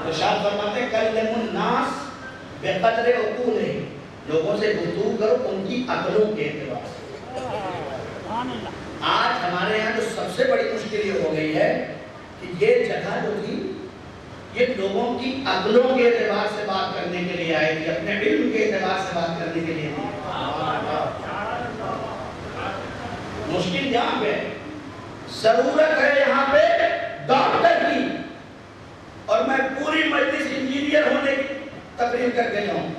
Speaker 1: ارشاد فرماتے ہیں کلم الناس بقدر عقولہم، لوگوں سے گفتگو کرو ان کی عقلوں کے اعتبار سے. آج ہمارے یہاں جو سب سے بڑی مشکل یہ ہو گئی ہے کہ یہ جگہ جو تھی یہ لوگوں کی عقلوں کے اعتبار سے بات کرنے کے لیے آئی تھی، اپنے علم کے اعتبار سے بات کرنے کے لیے نہیں. مشکل یہاں پہ ضرورت ہے یہاں پہ ڈاکٹر کی، اور میں پوری مجلس انجینئر ہونے کی تقریر کر کے جاؤں.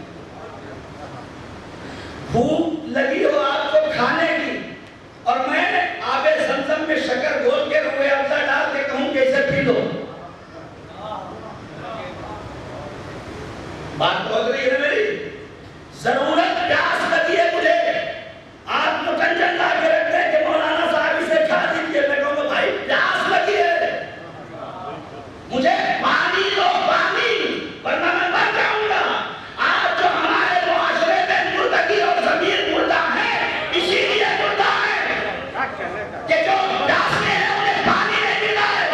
Speaker 1: بھوک لگی ہو آپ کو کھانے کی اور میں آب زمزم میں شکر گھول کے روئے افزا ڈال کے کہوں کہ اسے پی لو. بات پہنچ رہی ہے میری؟ ضرورت پیاس لگی ہے مجھے، آپ مکنجن لا کے رکھ دیں کہ مولانا صاحب اسے کھا دیجیے، میں کہوں گا بھائی پیاس لگی ہے مجھے پانی دو، پانی، ورنہ میں مر جاؤں گا. آج جو ہمارے معاشرے میں مردگی اور ضمیر مردہ ہے اسی لیے مردہ ہے کہ جو پیاسے ہیں انہیں پانی نہیں ملا ہے،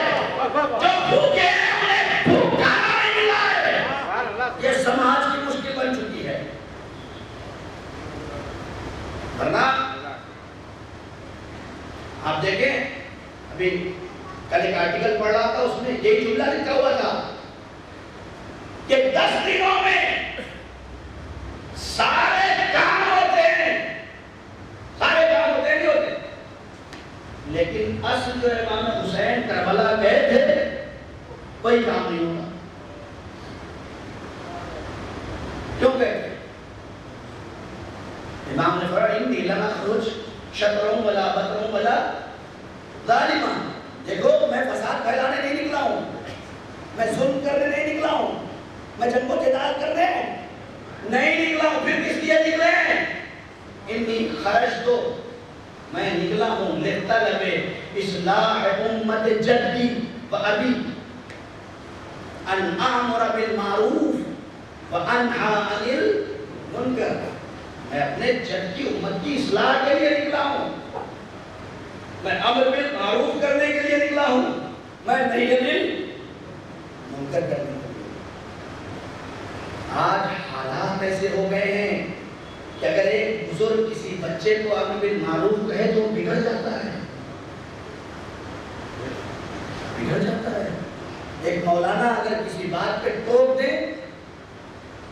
Speaker 1: جو بھوکے ہیں انہیں بھوک کھانا نہیں ملا ہے. یہ سماج کی مشکل بن چکی ہے. ورنہ آپ دیکھیں ابھی کل ایک آرٹیکل پڑھ رہا تھا، اس میں یہی جملہ لکھا ہوا تھا کہ 10 دنوں میں سارے کام ہوتے ہیں، سارے کام ہوتے نہیں ہوتے، لیکن اصل جو امام حسین کربلا گئے تھے کوئی کام نہیں ہوتا. کیوں گئے تھے؟ امام نے فرمایا انی لم اخرج شطرا ولا بطرا ولا ظالما. دیکھو میں فساد پھیلانے نہیں نکلا ہوں، میں ظلم کرنے نہیں نکلا ہوں، میں جنگ و جدال کرنے نہیں نکلا ہوں. پھر کس لیے نکلے ہیں؟ انی خرجت، میں نکلا ہوں لطلب اصلاح امت جدی و ابی ان اامر بالمعروف و انہی عن المنکر. میں اپنے جد کی امت کی اصلاح کے لیے نکلا ہوں، میں امر بالمعروف کرنے کے لیے نکلا ہوں، میں نہی عن المنکر کرنے کے لیے. آج حالات ایسے ہو گئے ہیں کہ اگر ایک بزرگ کسی بچے کو امر بالمعروف کہے تو بگڑ جاتا ہے، بگڑ جاتا ہے. ایک مولانا اگر کسی بات پہ ٹوک دے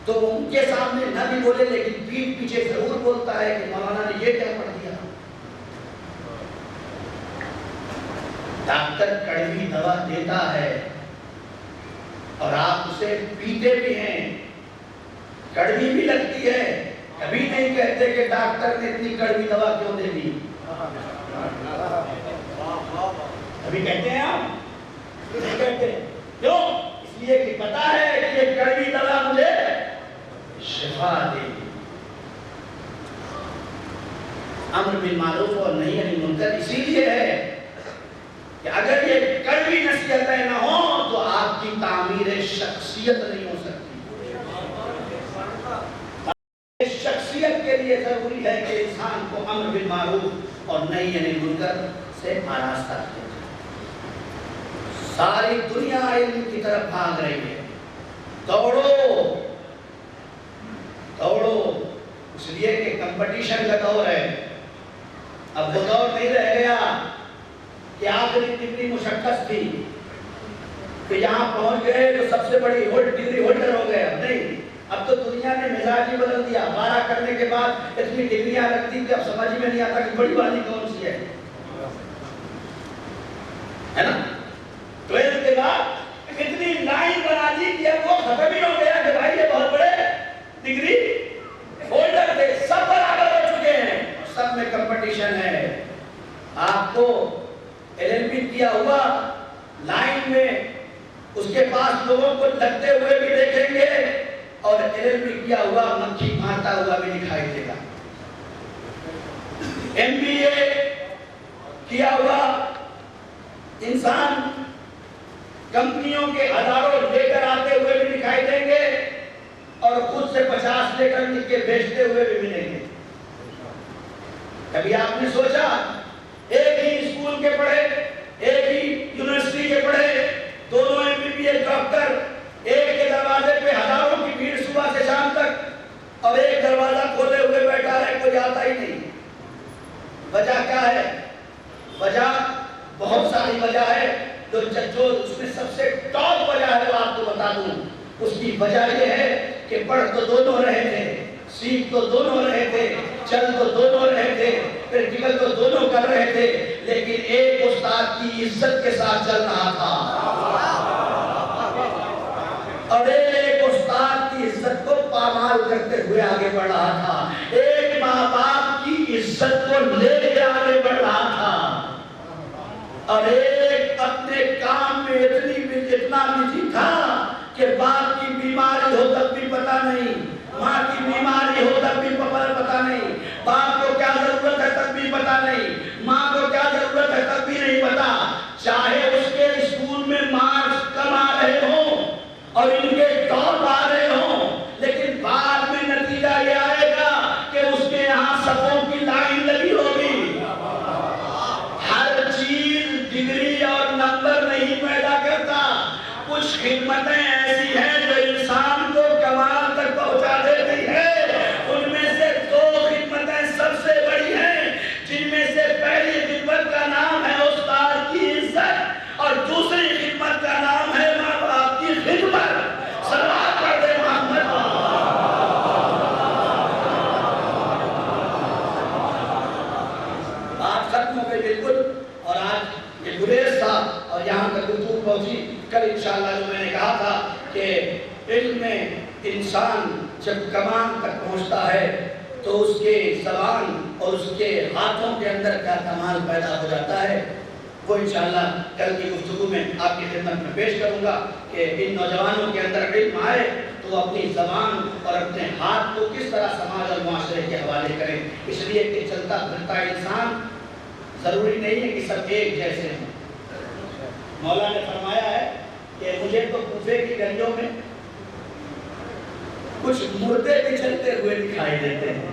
Speaker 1: تو ان کے سامنے نہ بھی بولے لیکن پیٹھ پیچھے ضرور بولتا ہے کہ مولانا نے یہ کیا پڑھ دیا. ڈاکٹر کڑوی دوا دیتا ہے اور آپ اسے پیتے بھی ہیں، کڑوی بھی لگتی ہے، کبھی نہیں کہتے کہ ڈاکٹر نے اتنی کڑوی دوا کیوں دے دی. ابھی کہتے ہیں آپ نہیں کہتے کیوں؟ اس لیے کہ پتا ہے کہ یہ کڑوی دوا مجھے شفا دے گی. امر بالمعروف اور نہی عن المنکر اسی لیے ہے کہ اگر یہ کڑوی نصیحتیں نہ ہوں تو آپ کی تعمیر شخصیت نہیں ہو سکتی. شخصیت کے لیے ضروری ہے کہ انسان کو امر بالمعروف اور نہی عن المنکر سے آراستہ کیا جائے. ساری دنیا علم کی طرف بھاگ رہی ہے، دوڑو دوڑو، اس لیے کہ کمپٹیشن کا دور ہے. اب وہ دور نہیں رہ گیا کہ آخری ڈگری مشخص تھی کہ یہاں پہنچ گئے تو سب سے بڑی ڈگری ہولڈر ہو گئے. اب نہیں، اب تو دنیا نے مزاج ہی بدل دیا. 12 کرنے کے بعد اتنی ڈگریاں رکھتی کہ اب سمجھ میں نہیں آتا کہ بڑی والی کون سی ہے نا. 12 کے بعد اتنی لائن بنا دی کہ اب وہ ختم ہی ہو گیا کہ بھائی یہ بہت بڑے ڈگری ہولڈر تھے، سب برابر ہو چکے ہیں، سب میں کمپٹیشن ہے. آپ کو کیا ہوا لائن میں اس کے پاس لوگوں کو لگتے ہوئے بھی دیکھیں گے اور LLB کیا ہوا مکھی مارتا ہوا بھی دکھائی دے گا. MBA کیا ہوا انسان کمپنیوں کے ہزاروں لے کر آتے ہوئے بھی دکھائی دیں گے اور خود سے 50 لے کر کے بیچتے ہوئے بھی ملیں گے. کبھی آپ نے سوچا ایک ہی اسکول کے پڑھے ایک ہی یونیورسٹی کے پڑھے دونوں MBBS ڈاکٹر ایک کے دروازے پہ ہزاروں کی بھیڑ صبح سے شام تک اور ایک دروازہ کھولے ہوئے بیٹھا ہے کوئی آتا ہی نہیں. وجہ کیا ہے؟ وجہ بہت ساری وجہ ہے جو اس میں سب سے ٹاپ وجہ ہے وہ آپ کو بتا دوں. اس کی وجہ یہ ہے کہ پڑھ تو دونوں رہے تھے سیکھ تو دونوں رہے تھے چل تو دونوں رہے تھے پریکٹیکل تو دونوں کر رہے تھے لیکن ایک استاد کی عزت کے ساتھ چل رہا تھا اور ایک استاد کی عزت کو پامال کرتے ہوئے آگے بڑھ رہا تھا. ایک ماں باپ کی عزت کو لے کے آگے بڑھ رہا تھا اور ایک اپنے کام میں اتنا بزی تھا کہ باپ کی بیماری ہو تب بھی پتا نہیں ماں کی بیماری ہو تب بھی پتا نہیں باپ کو کیا ضرورت ہے تب بھی پتا نہیں ماں کو کیا ضرورت ہے تب بھی نہیں پتا. چاہے اس کے اسکول میں مارکس کم آ رہے ہوں اور ان کے ٹاپ آ رہے ہوں لیکن بعد میں نتیجہ یہ آئے گا کہ اس کے یہاں صفوں کی لائن لگی ہوگی. ہر چیز ڈگری اور نمبر نہیں پیدا کرتا. کچھ خدمتیں ایسی ہیں جو انسان کو کمال تک پہنچا دیتی ہے. ان میں سے 2 خدمتیں سب سے بڑی ہیں جن میں سے پہلی خدمت کا نام ہے استاد کی عزت اور دوسری خدمت کا نام ہے ماں باپ کی خدمت. صلوات پڑھ دے محمد. بات ختم ہو گئی بالکل اور آج یہ گریز تھا اور یہاں تک گفتگو پہنچی. کل انشاءاللہ جو میں نے کہا تھا کہ علم میں انسان جب کمال تک پہنچتا ہے تو اس کے زبان اور اس کے ہاتھوں کے اندر کا کمال پیدا ہو جاتا ہے. وہ انشاءاللہ کل کی گفتگو میں آپ کی خدمت میں پیش کروں گا کہ ان نوجوانوں کے اندر علم آئے تو اپنی زبان اور اپنے ہاتھ کو کس طرح سماج اور معاشرے کے حوالے کریں. اس لیے کہ چلتا پھرتا انسان ضروری نہیں ہے کہ سب ایک جیسے ہیں. مولا نے فرمایا ہے کہ مجھے تو کوفے کی گلیوں میں کچھ مردے بھی چلتے ہوئے دکھائی دیتے ہیں.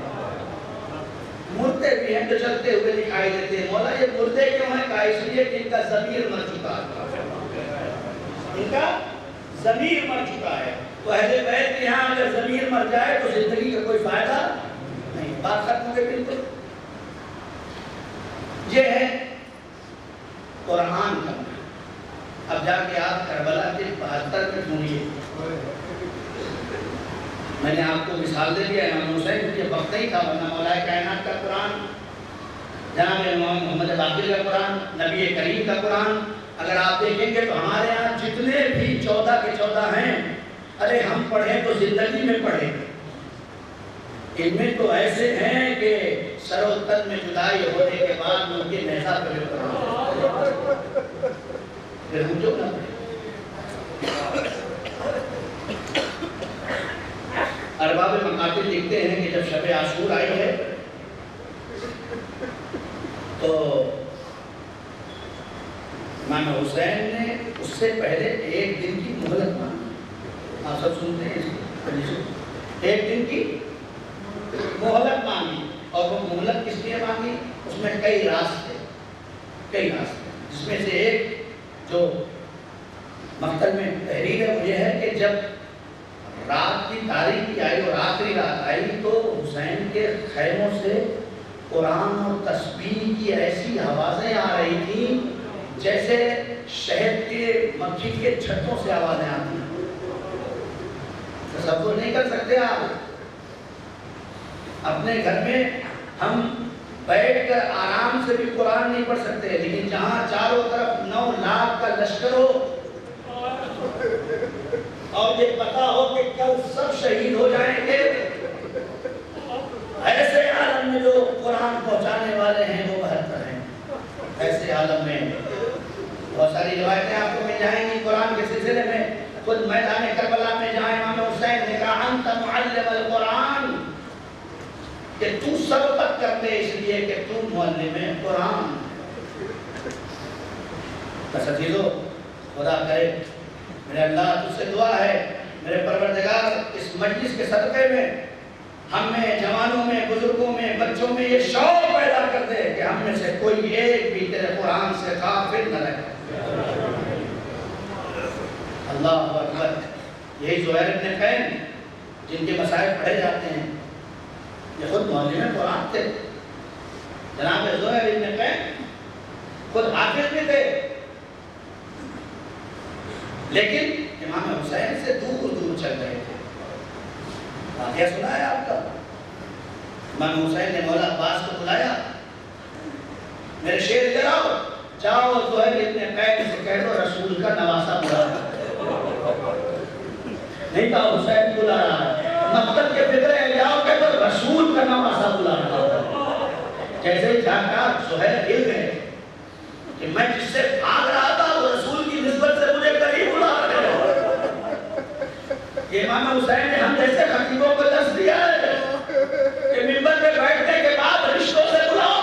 Speaker 1: مردے بھی ہیں جو چلتے ہوئے دکھائی دیتے ہیں. مولا یہ مردے کیوں ہیں؟ کہا اس لیے کہ ان کا ضمیر مر چکا ہے. ان کا ضمیر مر چکا ہے. تو اہل بیت کے یہاں اگر ضمیر مر جائے تو زندگی کا کوئی فائدہ نہیں. بات ختم ہو گئی بالکل. یہ ہے قرآن کا. اب جا کے آپ کربلا کے 72 میں ڈھونڈیے. میں نے آپ کو مثال دے دیا امام حسین کیونکہ وقت ہی تھا ورنہ مولا کائنات کا قرآن جناب امام محمد باقر کا قرآن نبی کریم کا قرآن اگر آپ دیکھیں گے تو ہمارے یہاں جتنے بھی 14 کے 14 ہیں ارے ہم پڑھیں تو زندگی میں پڑھیں. ان میں تو ایسے ہیں کہ سر و تن میں جدائی ہونے کے بعد ان کے نیزہ پہ پھر ہم جو نہ ارباب مقاتل لکھتے ہیں کہ جب شب عاشور آئی ہے تو امام حسین نے اس سے پہلے 1 دن کی مہلت مانگی. آپ سب سنتے ہیں اس کو. 1 دن کی مہلت مانگی اور وہ مہلت کس لیے مانگی؟ اس میں کئی راستے جس میں سے ایک جو مقتل میں تحریر ہے وہ یہ ہے کہ جب رات کی تاریکی آئی اور آخری رات آئی تو حسین کے خیموں سے قرآن اور تسبیح کی ایسی آوازیں آ رہی تھیں جیسے شہد کے مکھی کے چھتوں سے آوازیں آتی ہیں. تصور نہیں کر سکتے آپ. اپنے گھر میں ہم بیٹھ کر آرام سے بھی قرآن نہیں پڑھ سکتے لیکن جہاں چاروں طرف 9 لاکھ کا لشکر ہو اور یہ پتا ہو کہ کل سب شہید ہو جائیں گے ایسے عالم میں جو قرآن پہنچانے والے ہیں وہ 72 ہیں. ایسے عالم میں بہت ساری روایتیں آپ کو مل جائیں گی قرآن کے سلسلے میں. خود میدان کربلا میں جہاں امام حسین نے کہا انت معلم القرآن، کہ تو سبقت کرتے اس لیے کہ تو معلم قرآن. بس عزیزو، خدا کرے میرے اللہ تجھ سے دعا ہے میرے پروردگار اس مجلس کے صدقے میں ہم میں، جوانوں میں، بزرگوں میں، بچوں میں یہ شوق پیدا کر دے کہ ہم میں سے کوئی ایک بھی تیرے قرآن سے غافل نہ رہے. اللہ اکبر. یہی زہیر ابن قین جن کے مسائل پڑھے جاتے ہیں یہ خود معلم قرآن تھے. جناب زہیر ابن قین خود حافظ بھی تھے، لیکن امام حسین سے دور دور چل رہے تھے. واقعہ سنا ہے آپ کا؟ امام حسین نے مولا عباس کو بلایا، میرے شیر ادھر آؤ، جاؤ زہیر ابن قین سے کہہ دو رسول کا نواسہ بلا رہا ہے. نہیں کہا حسین بلا رہا ہے، مقصد کے فکر ہے جاؤ کہہ دو رسول کا نواسہ بلا رہا ہے. جیسے ہی جا کر زہیر ہل گئے کہ میں جس سے بھاگ رہا تھا وہ رسول کی نسبت سے مجھے قریب بلا رہے ہو. امام حسین نے ہم جیسے خطیبوں کو دس دیا ہے کہ منبر پہ بیٹھنے کے بعد رشتوں سے بلاؤ،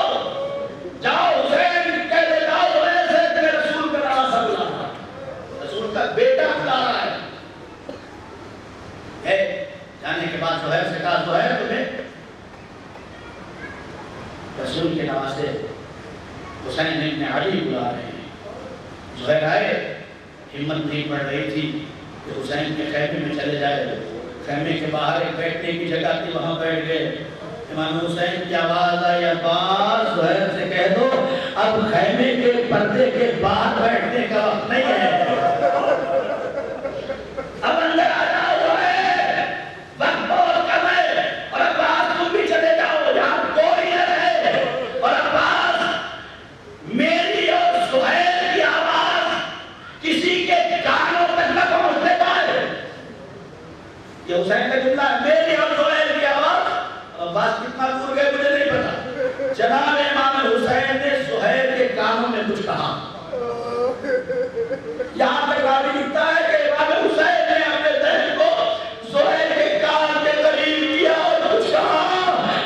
Speaker 1: جاؤ حسین کہہ دے جاؤ ایسے کہ رسول کا نواسہ بلا رہا ہے، رسول کا بیٹا بلا رہا ہے. جانے کے بعد زہیر سے کہا زہیر تمہیں رسول کے نواسے حسین ابن علی بلا رہے ہیں. زہیر آئے، ہمت نہیں پڑ رہی تھی کہ حسین کے خیمے میں چلے جائے. خیمے کے باہر ایک بیٹھنے کی جگہ تھی، وہاں بیٹھ گئے. امام حسین کی آواز آئی عباس زہیر سے کہہ دو اب خیمے کے پردے کے باہر بیٹھنے کا وقت نہیں ہے، اب اندر آ جاؤ زہیر، وقت بہت کم ہے. اور عباس تم بھی چلے جاؤ جہاں کوئی نہ رہے. اور عباس میری اور زہیر کی آواز کسی کے کانوں تک نہ پہنچنے پائے. یہ حسین کا جملہ ہے، میری اور زہیر کی آواز. عباس کتنا دور گئے مجھے نہیں پتا. جناب امام حسین نے زہیر کے کانوں میں کچھ کہا. یہاں تک راوی لکھتا ہے کہ امام حسین نے اپنے ذہن کو زہیر کے کان کے قریب کیا اور کچھ کہا.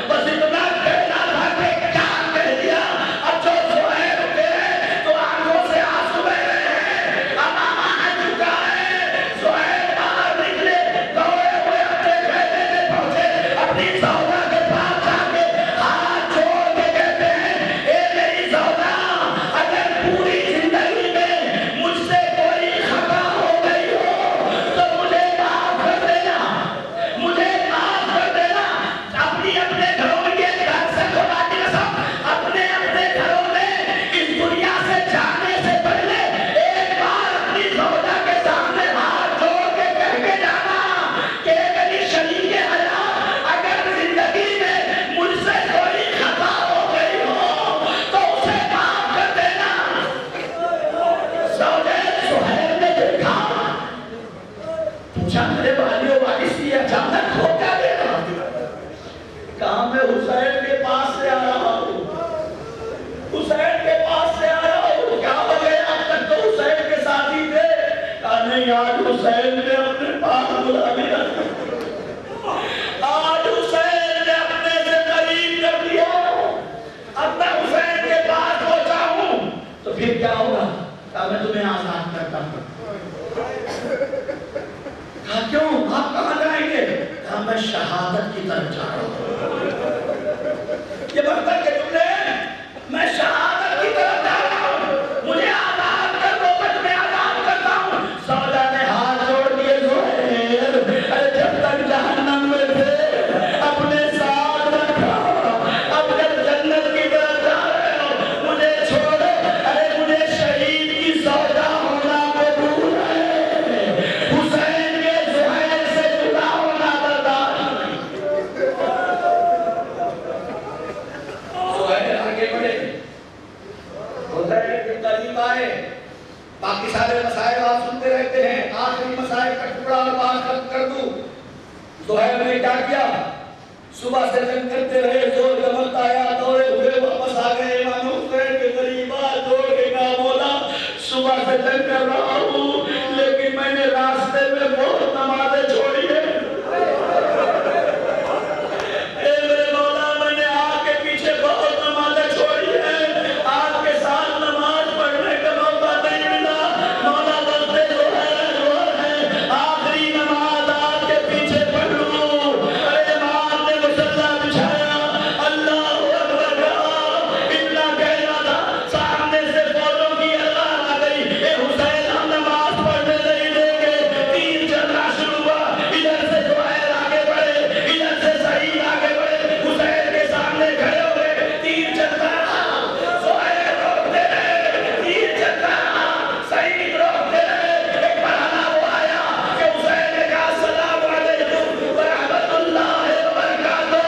Speaker 1: بس اتنا کہنا تھا کہ کیا کہہ دیا. اب جو زہیر اٹھے ہیں تو آنکھوں سے آنسو بہ رہے ہیں، امام آ چکا ہے. زہیر باہر نکلے، دوڑے ہوئے اپنے خیمے میں پہنچے، اپنی سودا کے پاس جا کے ہاتھ چھوڑ کے کہتے ہیں اے میری سودا، اگر پوری زندگی میں مجھ سے کوئی خطا ہو گئی ہو تو مجھے معاف کر دینا، مجھے معاف کر دینا. اپنی اپنے گھروں میں یہ گھر سے خدا کی قسم اپنے اپنے گھروں میں اس دنیا سے جانے سے پہلے ایک بار اپنی سودا کے سامنے ہاتھ جوڑ کے کہہ کے جانا کہ میری شریک حیات اگر زندگی میں مجھ سے کوئی خطا ہو گئی ہو تو اسے معاف کر دینا. زہیر نے دیکھا، پوچھا میرے والیوں وارث یہ اچانک ہو کیا گیا؟ کہا میں حسین کے پاس سے آ رہا ہوں، حسین کے پاس سے آ رہا ہوں. کیا ہو گیا؟ اب تک تو حسین کے ساتھ ہی تھے. کہا نہیں، آج حسین نے اپنے پاس بلا لیا، آج حسین نے اپنے سے قریب کر لیا. اب میں حسین کے پاس پہنچا ہوں تو پھر کیا ہوگا؟ کہا میں تمہیں آزاد کرتا ہوں. کہا کیوں؟ آپ کہاں جائیں گے؟ کہا میں شہادت کی طرف جا رہا ہوں. یہ برتن کے جملے ہیں، میں شہادت کی طرف جا رہا ہوں، مجھے آزاد کر دو، میں تمہیں آزاد کرتا ہوں. سودا نے ہاتھ جوڑ دیے. زہیر ارے جب تک جہنم میں تھے اپنے ساتھ رکھا، اب جب جنت کی طرف جا رہے ہو مجھے چھوڑو. ارے مجھے شہید کی سودا ہونا قبول ہے، حسین کے زہیر سے جدا ہونا برداشت نہیں. زہیر آگے بڑھے، حسین کے قریب آئے. باقی سارے مسائل آپ سنتے رہتے ہیں، آخری مسائل کا ٹکڑا اور بات ختم کر دوں. زہیر نے کیا کیا؟ صبح سے جنگ کرتے رہے، زور کا وقت آیا، دوڑے ہوئے واپس آ گئے. امام حسین کے قریب ہاتھ جوڑ کے کہا مولا صبح اللہ سے جنگ کر رہا ہوں، لیکن میں نے راستے میں بہت نمازیں چھوڑی ہیں۔ اے میرے مولا، میں نے آپ کے پیچھے بہت نمازیں چھوڑی ہیں، آپ کے ساتھ نماز پڑھنے کا موقع نہیں ملا۔ مولا بولتے جو ہے آخری نماز آپ کے پیچھے پڑھ لوں۔ ارے امام نے مصلی بچھایا، اللہ اکبر کہا، اتنا کہنا تھا، سامنے سے فوجوں کی اذان آ گئی، اے حسین ہم نماز پڑھنے نہیں دیں گے۔ تیر چلنا شروع ہوا، ادھر سے زہیر آگے بڑھے، ادھر سے سعید آگے بڑھے، حسین کے سامنے کھڑے ہوئے، تیر چلتا رہا، زہیر روکتے رہے، تیر چلتا رہا، سعید روکتے رہے۔ ایک مرحلہ وہ آیا کہ حسین نے کہا السلام علیکم ورحمۃ اللہ وبرکاتہ،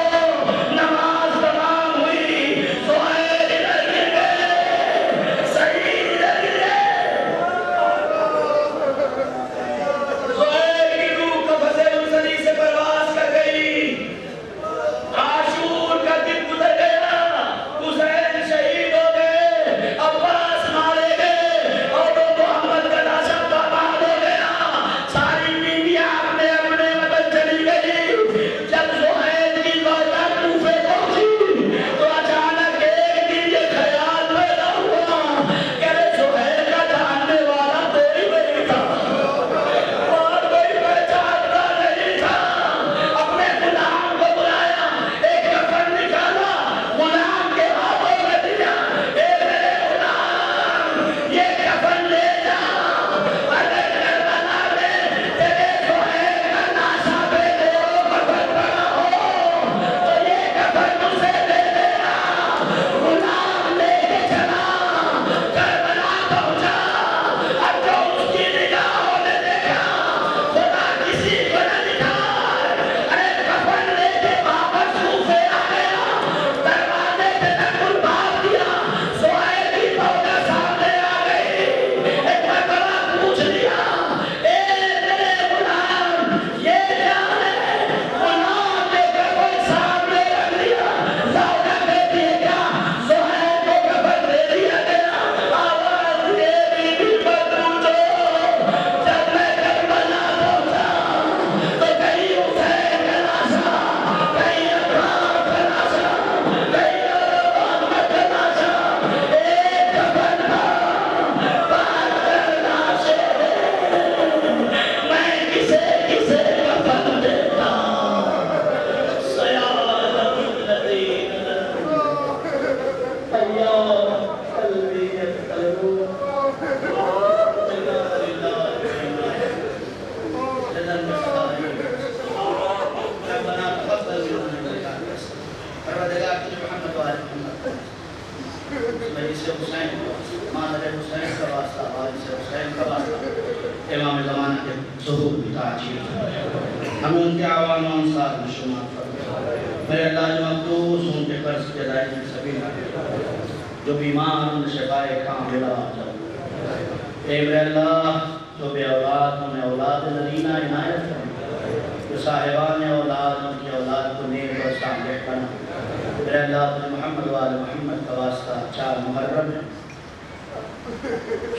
Speaker 1: نماز تمام ہوئی، زہیر ادھر گر گئے، سعید ادھر گر گئے۔ زہیر کی روح قفس انسانی سے پرواز کر گئی، عاشور کا دن گزر گیا، حسین شہید ہو گئے، عباس مارے گئے، اور وہ محمد کا لاشا برباد ہو گیا، ساری بیویاں اپنے اپنے وطن چلی گئی۔ جب زہیر کی دولت کوفے پہنچی تو اچانک ایک دن یہ خیال پیدا ہوا کہ ارے زہیر کا جاننے والا کوئی نہیں تھا، اور کوئی پہچانتا نہیں تھا۔ اپنے غلام کو بلایا، ایک کفن نکالا، غلام کے ہاتھوں میں دیا، اے میرے غلام یہ کفن لے جا، اگر کربلا میں تیرے زہیر کا لاشا پہ دو کفن پڑا ہو تو یہ کفن اسے دے دینا۔ غلام لے کے چلا، کربلا پہنچا، اب جو اس کی نگاہوں نے دیکھا، خدا کسی کو نہ دکھائے، ارے کفن لے کے واپس کوفے آ گیا، دروازے پہ تکل مار دیا، زہیر کی فوجیں سامنے آ گئی، ایک مرتبہ پوچھ لیا، اے میرے غلام یہ کیا ہے؟ غلام نے کفن سامنے رکھ لیا، فوجیں کہتی ہے کیا؟ زہیر کو کفن دے دیا گیا۔ آواز یہ بھی مت پوچھو، جب میں کربلا پہنچا تو کہیں حسین کا لاشا، کہیں عباس کا لاشا، کہیں محمد کا لاشا، ایک کفن تھا، بہتر لاشیں میں کسے کسے کفن دیتا، سیالم الذین ایام قلبی یقتلون، ربنا تقبل منا پروردگار تجھے محمد و آل محمد مجلس حسین، مادر حسین کا واسطہ، وارث حسین کا واسطہ، امام زمانہ کے ظہور کی تعجیل ہمیں ان کے عوام و انصار میں شمار فرما۔ میرے اللہ جو مقدوس ان کے قرض کے ادائیگی کی سبیل جو بیمار ان شفائے کاملہ عطا۔ اے میرے اللہ جو بے اولاد انہیں اولاد نرینہ عنایت فرما، جو صاحبان اولاد ان کی اولاد کو نیک اور صالح بنا۔ میرے اللہ تجھے محمد و آل محمد کا واسطہ، 4 محرم ہے،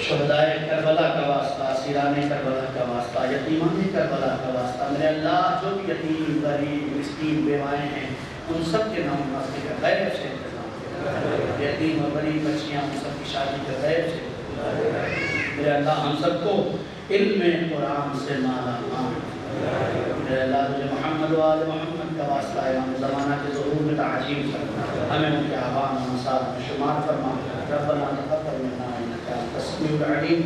Speaker 1: شہدائے کربلا کا واسطہ، اسیران کربلا کا واسطہ، یتیمان کربلا کا واسطہ، میرے اللہ جو بھی یتیم غریب مسکین بیوائیں ہیں ان سب کے نام واسطے کا غیب سے انتظام، یتیم اور غریب بچیاں ان سب کی شادی کا غیب سے میرے اللہ ہم سب کو علم قرآن سے مالا مال۔ میرے اللہ تجھے محمد و آل محمد کا واسطہ امام زمانہ کے ظہور میں تعجیل فرما، ہمیں ان کے عوام و انصار میں شمار فرما۔ ربنا تقبل منا انک انت السمیع العلیم۔